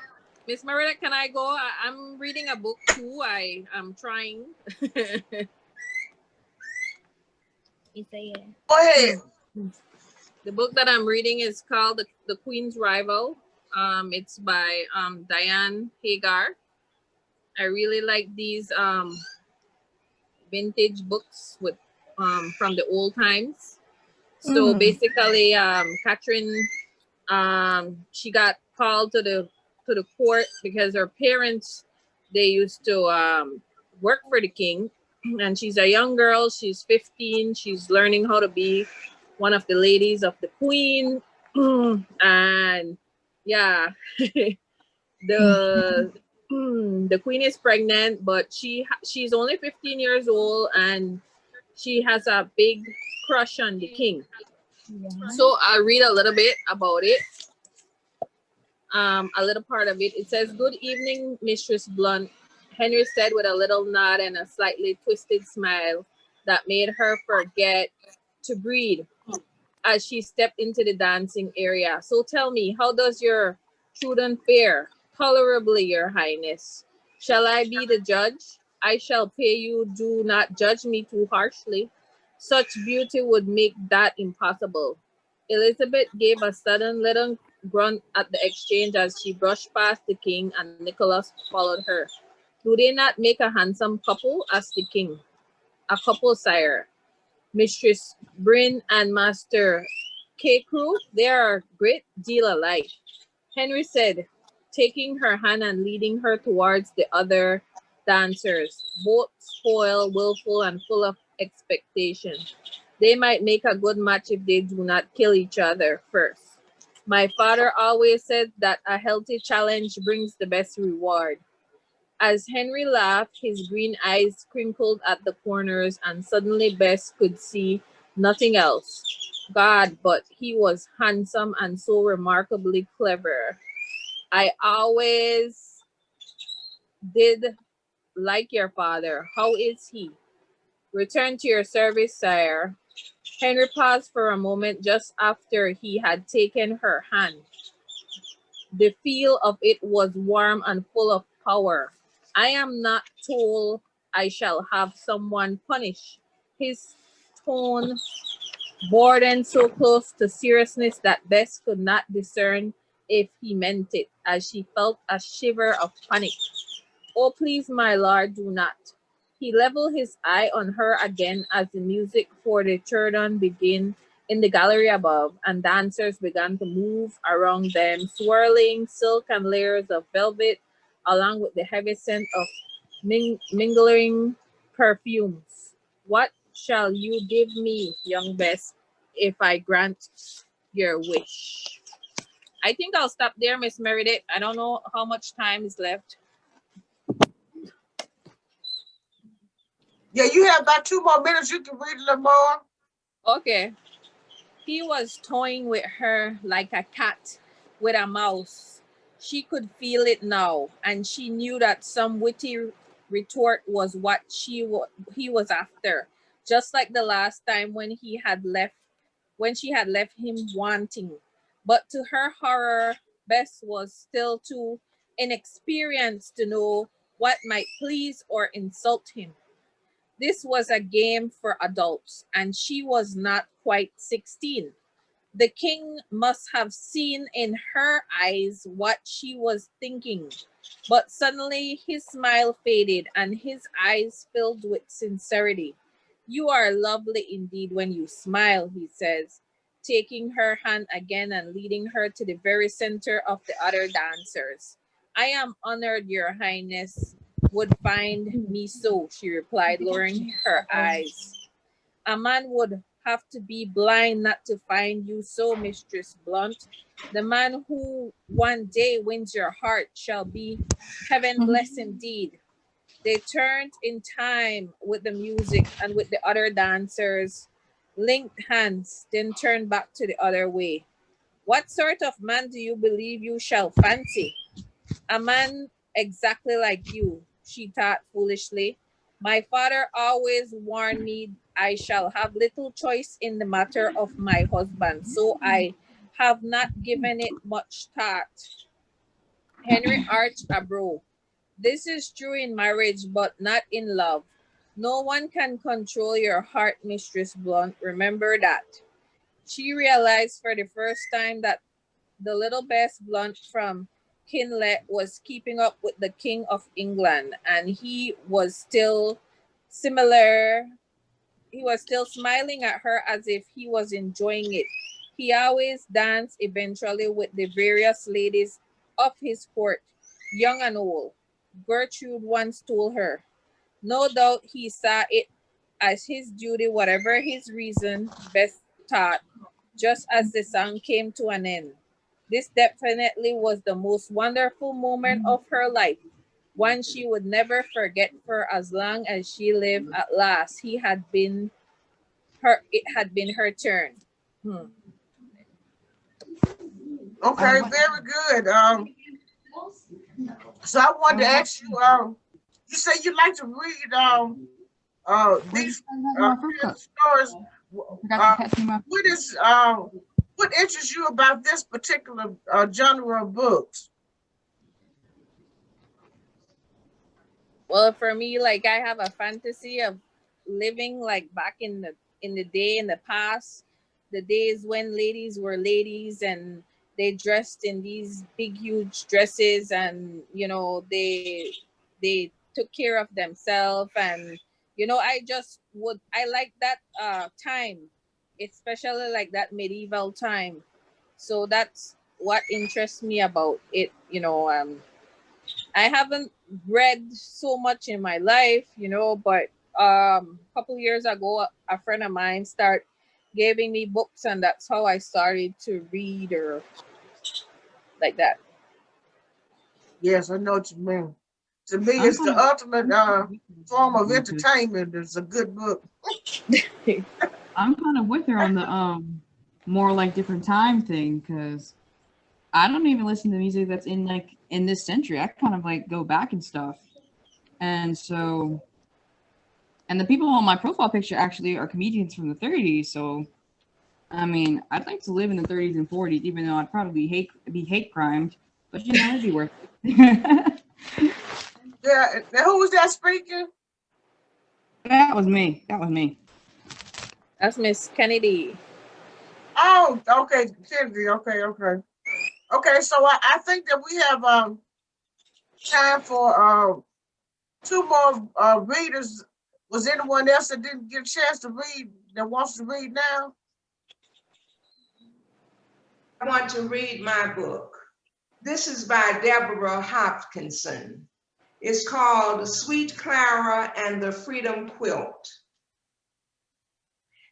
Miss Meredith, can I go? I'm reading a book too. I'm trying. Go ahead. The book that I'm reading is called The Queen's Rival. It's by Diane Hagar. I really like these vintage books with from the old times. So basically, Catherine, she got called to the court because her parents, they used to work for the king, and she's a young girl. She's 15. She's learning how to be one of the ladies of the queen, and yeah, the queen is pregnant, but she's only 15 years old, and she has a big crush on the king. So I'll read a little bit about it. A little part of it. It says, "Good evening, Mistress Blunt," Henry said with a little nod and a slightly twisted smile that made her forget to breathe as she stepped into the dancing area. "So tell me, how does your children fare?" "Tolerably, your highness." "Shall I be the judge?" "I shall pay you. Do not judge me too harshly. Such beauty would make that impossible." Elizabeth gave a sudden little grunt at the exchange as she brushed past the king, and Nicholas followed her. "Do they not make a handsome couple?" asked the king. "A couple, sire. Mistress Bryn and Master Carew, they are a great deal alike," Henry said, taking her hand and leading her towards the other dancers, both spoiled, willful, and full of expectation. "They might make a good match if they do not kill each other first. My father always said that a healthy challenge brings the best reward." As Henry laughed, his green eyes crinkled at the corners, and suddenly Bess could see nothing else. God, but he was handsome and so remarkably clever. "I always did like your father. How is he?" "Return to your service, sire." Henry paused for a moment just after he had taken her hand. The feel of it was warm and full of power. "I am not told I shall have someone punished." His tone bordered so close to seriousness that Bess could not discern if he meant it, as she felt a shiver of panic. "Oh, please, my lord, do not." He leveled his eye on her again as the music for the children began in the gallery above, and dancers began to move around them, swirling silk and layers of velvet, along with the heavy scent of mingling perfumes. "What shall you give me, young Bess, if I grant your wish?" I think I'll stop there, Miss Meredith. I don't know how much time is left. Yeah, you have about 2 more minutes. You can read a little more. Okay. "He was toying with her like a cat with a mouse. She could feel it now, and she knew that some witty retort was what he was after, just like the last time when she had left him wanting. But to her horror, Bess was still too inexperienced to know what might please or insult him. This was a game for adults, and she was not quite 16. The king must have seen in her eyes what she was thinking. But suddenly his smile faded and his eyes filled with sincerity. "You are lovely indeed when you smile," he says, taking her hand again and leading her to the very center of the other dancers. "I am honored your highness would find me so," she replied, lowering her eyes. "A man would have to be blind not to find you so, Mistress Blunt. The man who one day wins your heart shall be heaven blessed indeed. They turned in time with the music and with the other dancers, linked hands, then turned back to the other way. What sort of man do you believe you shall fancy? A man exactly like you, she thought foolishly. My father always warned me I shall have little choice in the matter of my husband, so I have not given it much thought. Henry arched a brow. This is true in marriage, but not in love. No one can control your heart, Mistress Blunt. Remember that. She realized for the first time that the little Bess Blunt from Kinlet was keeping up with the King of England, and he was still smiling at her as if he was enjoying it. He always danced eventually with the various ladies of his court, young and old. Gertrude once told her. No doubt he saw it as his duty, whatever his reason, Bess thought, just as the song came to an end. This definitely was the most wonderful moment of her life, one she would never forget for as long as she lived. At last, it had been her turn. Okay, very good. So I wanted to ask you, you say you like to read these stories. What interests you about this particular genre of books? Well, for me, like I have a fantasy of living like back in the day, in the past, the days when ladies were ladies and they dressed in these big huge dresses, and they took care of themselves, and I like that time, especially like that medieval time. So that's what interests me about it. I haven't read so much in my life, but a couple years ago, a friend of mine started giving me books, and that's how I started to read, or like that. Yes, I know what you mean. To me, it's the ultimate form of entertainment. It's a good book. I'm kind of with her on the more like different time thing, because I don't even listen to music that's in this century. I kind of like go back and stuff. And so, and the people on my profile picture actually are comedians from the 30s. So, I mean, I'd like to live in the 30s and 40s, even though I'd probably be hate crimed, but it'd be worth it. Yeah, now who was that speaking? That was me. That's Miss Kennedy. Oh, okay, Kennedy. Okay. Okay, so I think that we have time for two more readers. Was anyone else that didn't get a chance to read that wants to read now? I want to read my book. This is by Deborah Hopkinson. It's called Sweet Clara and the Freedom Quilt.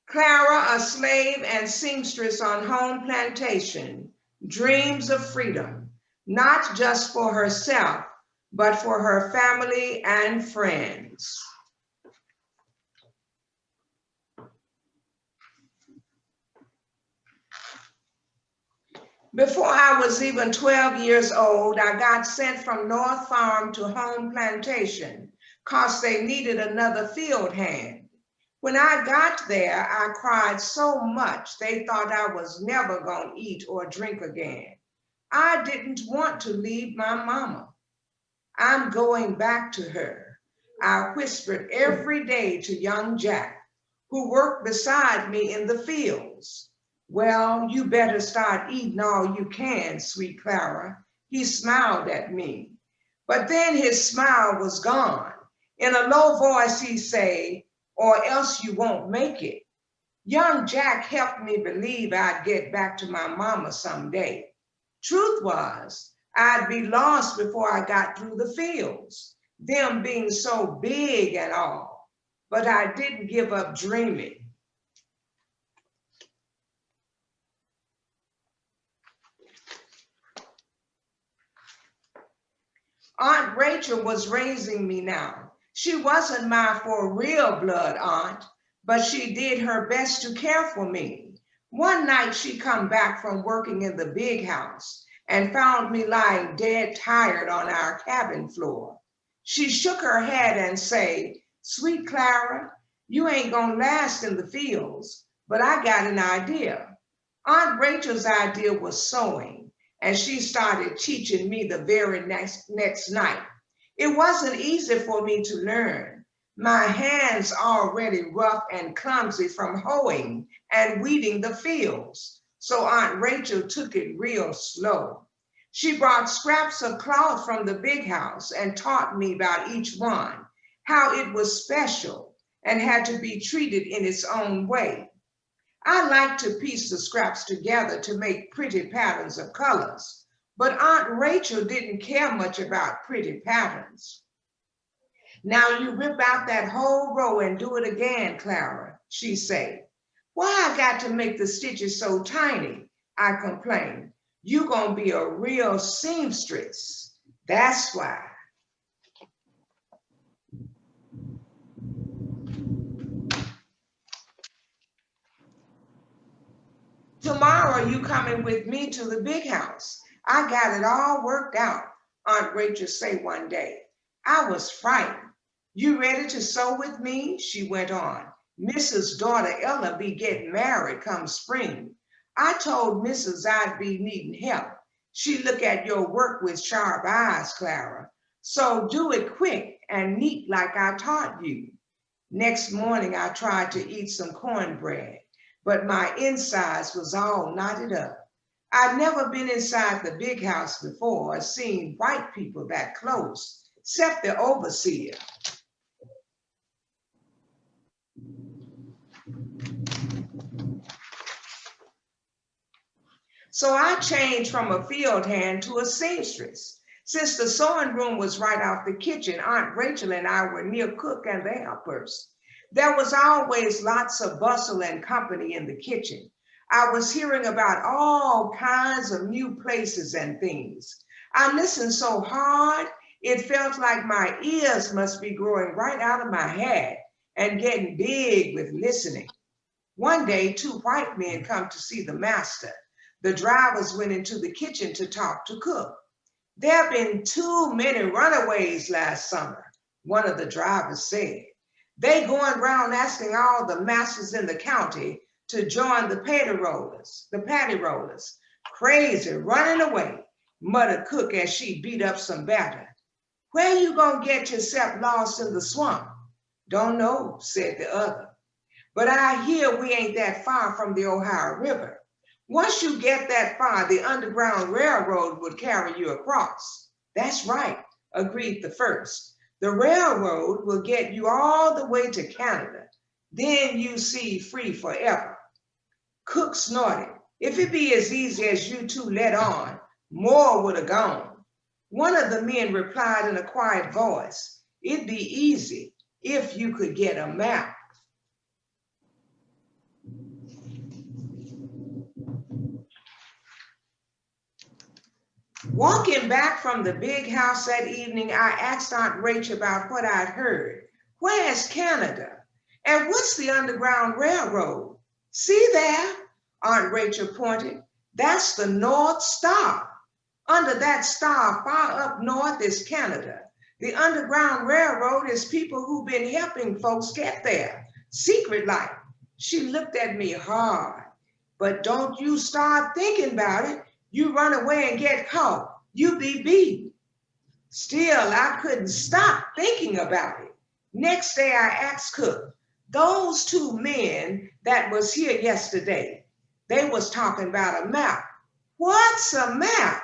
Clara, a slave and seamstress on home plantation, dreams of freedom, not just for herself, but for her family and friends. Before I was even 12 years old, I got sent from North Farm to home plantation because they needed another field hand. When I got there, I cried so much they thought I was never going to eat or drink again. I didn't want to leave my mama. I'm going back to her. I whispered every day to young Jack, who worked beside me in the fields. Well, you better start eating all you can, sweet Clara. He smiled at me, but then his smile was gone. In a low voice, he said, or else you won't make it. Young Jack helped me believe I'd get back to my mama someday. Truth was, I'd be lost before I got through the fields, them being so big and all, but I didn't give up dreaming. Aunt Rachel was raising me now. She wasn't my for real blood aunt, but she did her best to care for me. One night she come back from working in the big house and found me lying dead tired on our cabin floor. She shook her head and said, "Sweet Clara, you ain't gonna last in the fields, but I got an idea." Aunt Rachel's idea was sewing, and she started teaching me the very next night. It wasn't easy for me to learn. My hands already rough and clumsy from hoeing and weeding the fields. So Aunt Rachel took it real slow. She brought scraps of cloth from the big house and taught me about each one, how it was special and had to be treated in its own way. I liked to piece the scraps together to make pretty patterns of colors, but Aunt Rachel didn't care much about pretty patterns. "Now you rip out that whole row and do it again, Clara," she said. "Why I got to make the stitches so tiny?" I complained. "You gonna be a real seamstress, that's why." "Tomorrow you coming with me to the big house. I got it all worked out," Aunt Rachel said one day. I was frightened. "You ready to sew with me?" she went on. "Mrs. daughter Ella be getting married come spring. I told Mrs. I'd be needing help. She look at your work with sharp eyes, Clara. So do it quick and neat like I taught you." Next morning I tried to eat some cornbread, but my insides was all knotted up. I'd never been inside the big house before or seen white people that close, except the overseer. So I changed from a field hand to a seamstress. Since the sewing room was right off the kitchen, Aunt Rachel and I were near cook and the helpers. There was always lots of bustle and company in the kitchen. I was hearing about all kinds of new places and things. I listened so hard, it felt like my ears must be growing right out of my head and getting big with listening. One day, two white men come to see the master. The drivers went into the kitchen to talk to cook. "There have been too many runaways last summer," one of the drivers said. "They going around asking all the masters in the county to join the patty rollers. Crazy, running away," muttered Cook as she beat up some batter. "Where you gonna get yourself lost in the swamp?" "Don't know," said the other. "But I hear we ain't that far from the Ohio River. Once you get that far, the Underground Railroad would carry you across." "That's right," agreed the first. "The railroad will get you all the way to Canada. Then you see free forever." Cook snorted. "If it be as easy as you two let on, more would have gone." One of the men replied in a quiet voice, "It'd be easy if you could get a map." Walking back from the big house that evening, I asked Aunt Rachel about what I'd heard. "Where's Canada? And what's the Underground Railroad?" "See there?" Aunt Rachel pointed. "That's the North Star. Under that star, far up north, is Canada. The Underground Railroad is people who've been helping folks get there, secret like." She looked at me hard. "But don't you start thinking about it. You run away and get caught, you be beat." Still, I couldn't stop thinking about it. Next day I asked Cook, "Those two men that was here yesterday, they was talking about a map." "What's a map?"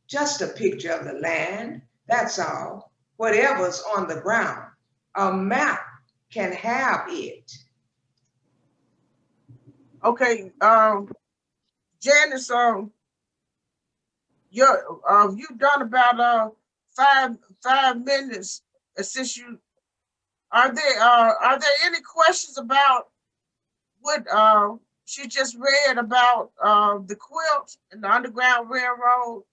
"Just a picture of the land, that's all. Whatever's on the ground, a map can have it." Okay, Janice, you've done about 5 minutes since you. Are there any questions about what she just read about the quilt and the Underground Railroad?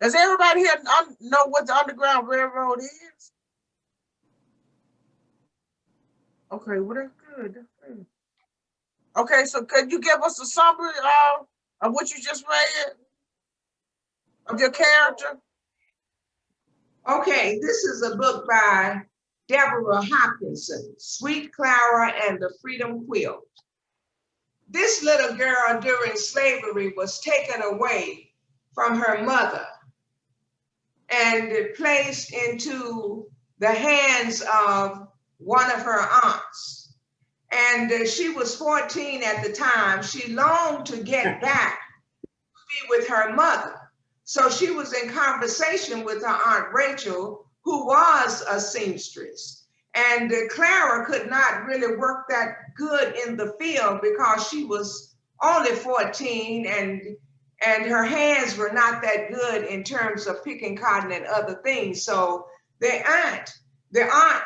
Does everybody here know what the Underground Railroad is? Okay, well, that's good. That's good. Okay, so could you give us a summary of what you just read? Of your character? Okay, this is a book by Deborah Hopkinson, Sweet Clara and the Freedom Quilt. This little girl during slavery was taken away from her mother and placed into the hands of one of her aunts. And she was 14 at the time. She longed to get back to be with her mother. So she was in conversation with her Aunt Rachel, who was a seamstress. And Clara could not really work that good in the field because she was only 14 and her hands were not that good in terms of picking cotton and other things. So the aunt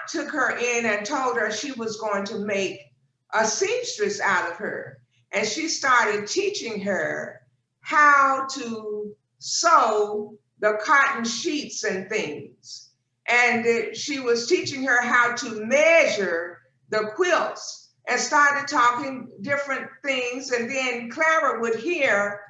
took her in and told her she was going to make a seamstress out of her. And she started teaching her how to sew the cotton sheets and things. And she was teaching her how to measure the quilts and started talking different things. And then Clara would hear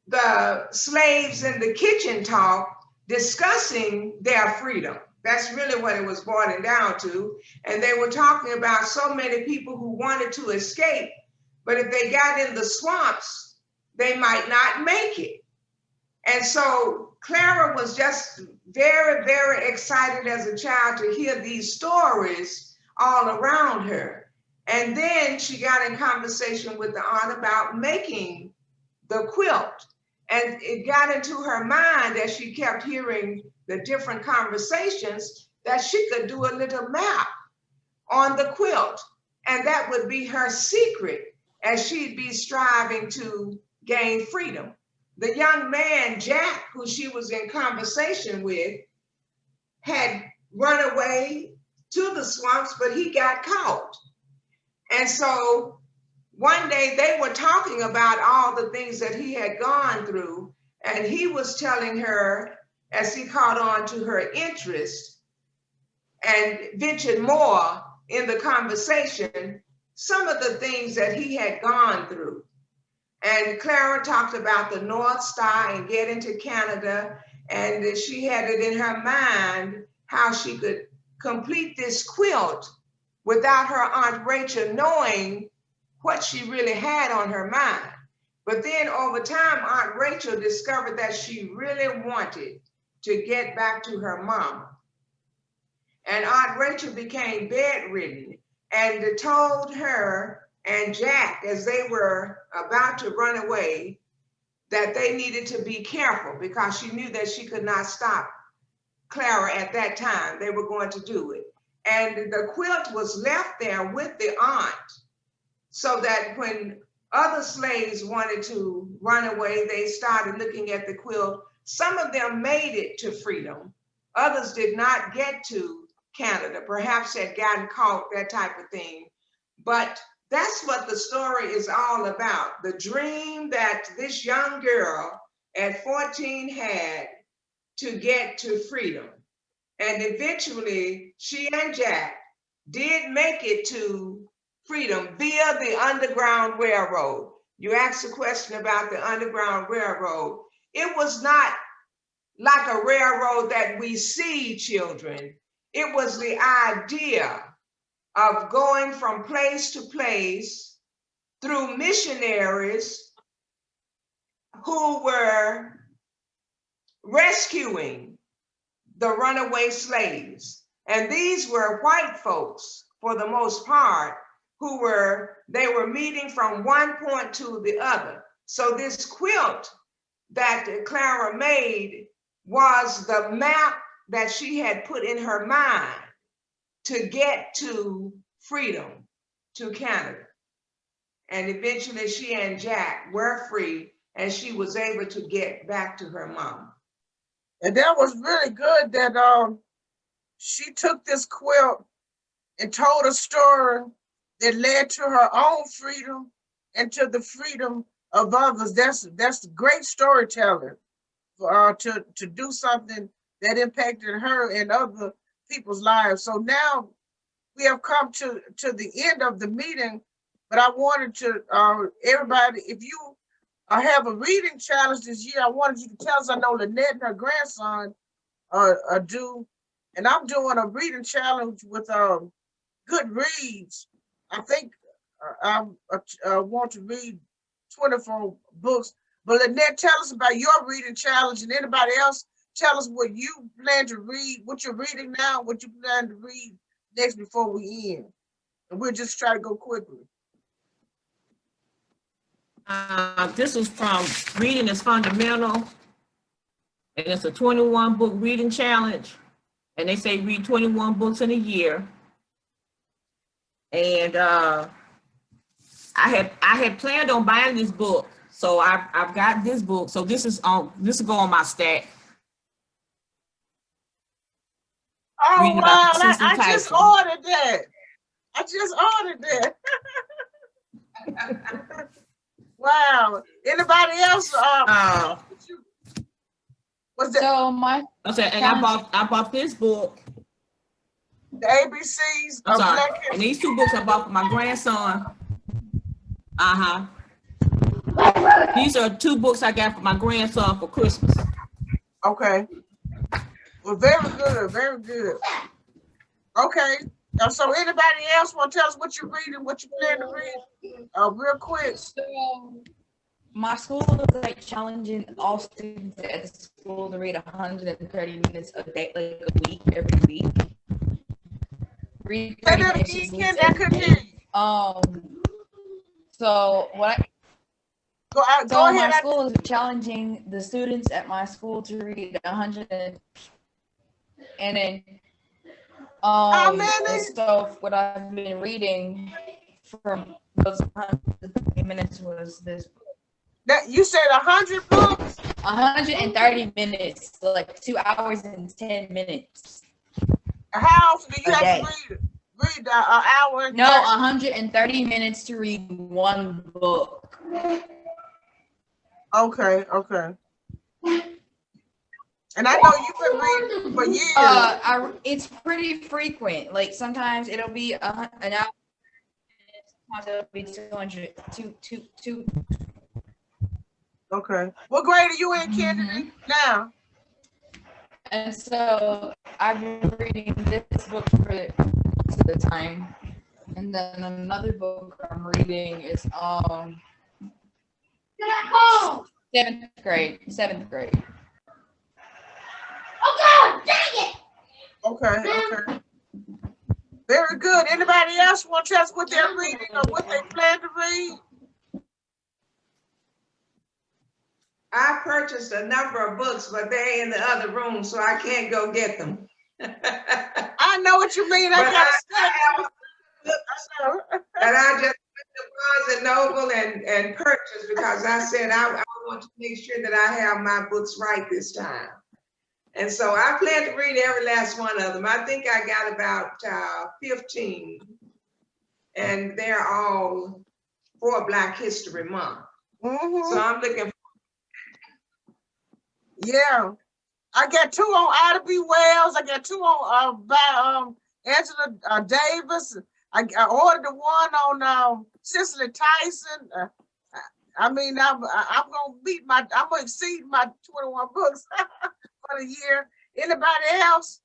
the slaves in the kitchen talk discussing their freedom. That's really what it was boiling down to. And they were talking about so many people who wanted to escape, but if they got in the swamps, they might not make it. And so Clara was just very, very excited as a child to hear these stories all around her. And then she got in conversation with the aunt about making the quilt. And it got into her mind as she kept hearing the different conversations that she could do a little map on the quilt. And that would be her secret as she'd be striving to gain freedom. The young man, Jack, who she was in conversation with, had run away to the swamps, but he got caught. And so one day they were talking about all the things that he had gone through, and he was telling her, as he caught on to her interest and ventured more in the conversation, some of the things that he had gone through. And Clara talked about the North Star and getting to Canada, and she had it in her mind how she could complete this quilt without her Aunt Rachel knowing what she really had on her mind. But then over time, Aunt Rachel discovered that she really wanted to get back to her mama. And Aunt Rachel became bedridden and told her and Jack, as they were about to run away, that they needed to be careful because she knew that she could not stop Clara at that time. They were going to do it. And the quilt was left there with the aunt so that when other slaves wanted to run away, they started looking at the quilt. Some of them made it to freedom. Others did not get to Canada, perhaps had gotten caught, that type of thing. But that's what the story is all about. The dream that this young girl at 14 had to get to freedom. And eventually she and Jack did make it to freedom via the Underground Railroad. You asked a question about the Underground Railroad. It was not like a railroad that we see, children. It was the idea of going from place to place through missionaries who were rescuing the runaway slaves. And these were white folks, for the most part, they were meeting from one point to the other. So this quilt that Clara made was the map that she had put in her mind to get to freedom, to Canada. And eventually she and Jack were free and she was able to get back to her mom. And that was really good that she took this quilt and told a story that led to her own freedom and to the freedom of others. That's great storytelling. for, to do something that impacted her and other people's lives. So now we have come to the end of the meeting, but I wanted to, everybody, if you have a reading challenge this year, I wanted you to tell us. I know Lynette and her grandson do, and I'm doing a reading challenge with Goodreads. I think I want to read 24 books. But Lynette, tell us about your reading challenge, and anybody else, tell us what you plan to read, what you're reading now, what you plan to read next before we end. And we'll just try to go quickly. This is from Reading is Fundamental, and it's a 21 book reading challenge. And they say read 21 books in a year. And I had planned on buying this book, so I've got this book. So this will go on my stack. Oh Reading wow! about Cicely I just Tyson. ordered that. I just ordered that. Wow. Anybody else? Was that So my Okay, and I bought this book. the ABCs I'm of sorry. Black And History? these two books I bought for my grandson. These are two books I got for my grandson for Christmas. Okay. Well, very good, very good. Okay. So anybody else want to tell us what you're reading, what you plan to read? Real quick. So my school is like challenging all students at the school to read 130 minutes a day, like a week, every week. Read Say 30 that minutes again, a Ken, week I every couldn't day. hear you. So what Go So my ahead. school is challenging the students at my school to read 100 and then How many? and so what I've been reading for those 130 minutes was this That you said 100 books? 130 minutes, so like 2 hours and 10 minutes. How often do you A have day. to read an hour? And No, 30? 130 minutes to read one book. Okay. And I know you've been reading for years. It's pretty frequent. Like sometimes it'll be an hour. Sometimes it'll be 200. Two. Okay. What grade are you in, Kennedy, now? And so I've been reading this book for most of the time, and then another book I'm reading is seventh grade. Oh God, dang it! Okay. Very good. Anybody else want to tell us what they're reading or what they plan to read? I purchased a number of books, but they're in the other room, so I can't go get them. I know what you mean. But I got And I just went to Barnes and Noble and purchased because I said I want to make sure that I have my books right this time. And so I plan to read every last one of them. I think I got about 15, and they're all for Black History Month. So I'm looking. Yeah, I got 2 on Ida B. Wells. I got 2 on by Angela Davis. I ordered the one on Cicely Tyson. I mean, I'm gonna exceed my 21 books for the year. Anybody else?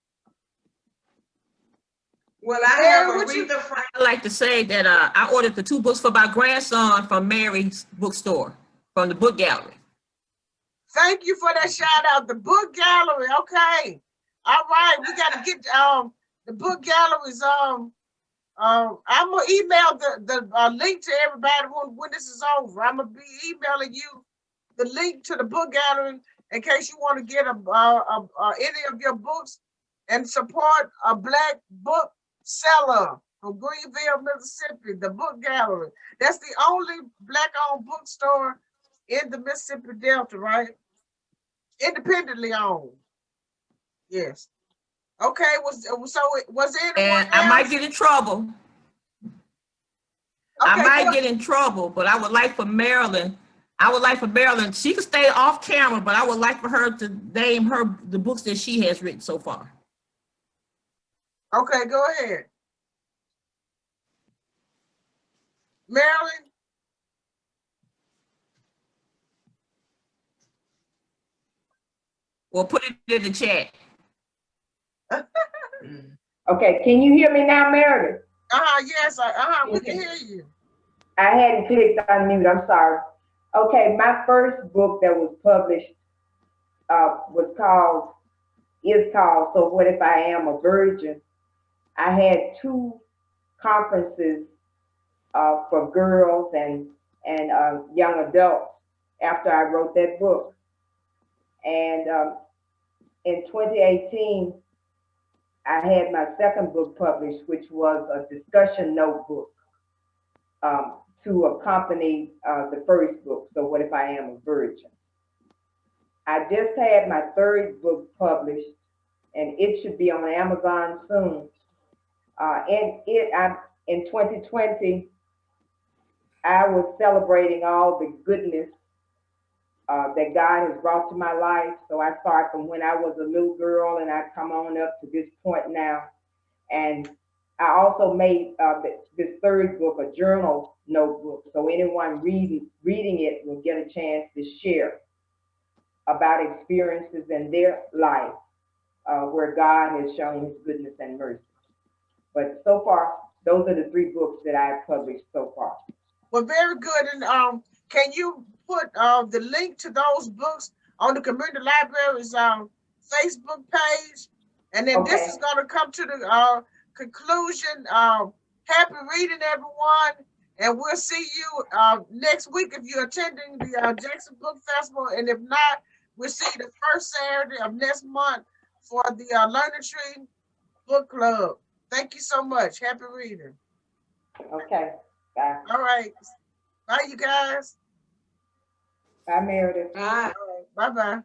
Well, I have Aretha Franklin. I'd like to say that I ordered the 2 books for my grandson from Mary's bookstore, from the book gallery. Thank you for that shout out. The book gallery. Okay. All right. We got to get the book galleries. I'm gonna email the link to everybody when this is over. I'm gonna be emailing you the link to the book gallery in case you want to get any of your books and support a Black book seller from Greenville, Mississippi. The book gallery. That's the only Black-owned bookstore in the Mississippi Delta, right? Independently owned. Yes. Okay. Was there anyone And I else? might get in trouble. Okay, I might get in trouble, but I would like for Marilyn I would like for Marilyn, she can stay off camera, but I would like for her to name the books that she has written so far. Okay, go ahead. Marilyn? Well, put it in the chat. Okay, can you hear me now, Meredith? Yes, we can hear you. I hadn't clicked on mute, I'm sorry. Okay, my first book that was published is called So What If I Am a Virgin? I had 2 conferences for girls and young adults after I wrote that book. And in 2018, I had my second book published, which was a discussion notebook to accompany the first book, So What If I Am a Virgin? I just had my third book published, and it should be on Amazon soon. In 2020, I was celebrating all the goodness that God has brought to my life. So I started from when I was a little girl, and I come on up to this point now. And I also made this third book a journal notebook, so anyone reading it will get a chance to share about experiences in their life where God has shown his goodness and mercy. But so far, those are the 3 books that I've published so far. Well, very good. And can you put the link to those books on the community library's Facebook page? And then this is going to come to the conclusion. Happy reading, everyone. And we'll see you next week if you're attending the Jackson Book Festival. And if not, we'll see you the first Saturday of next month for the Learning Tree Book Club. Thank you so much. Happy reading. Okay. Bye. All right. Bye, you guys. Bye, Meredith. Bye. Bye-bye.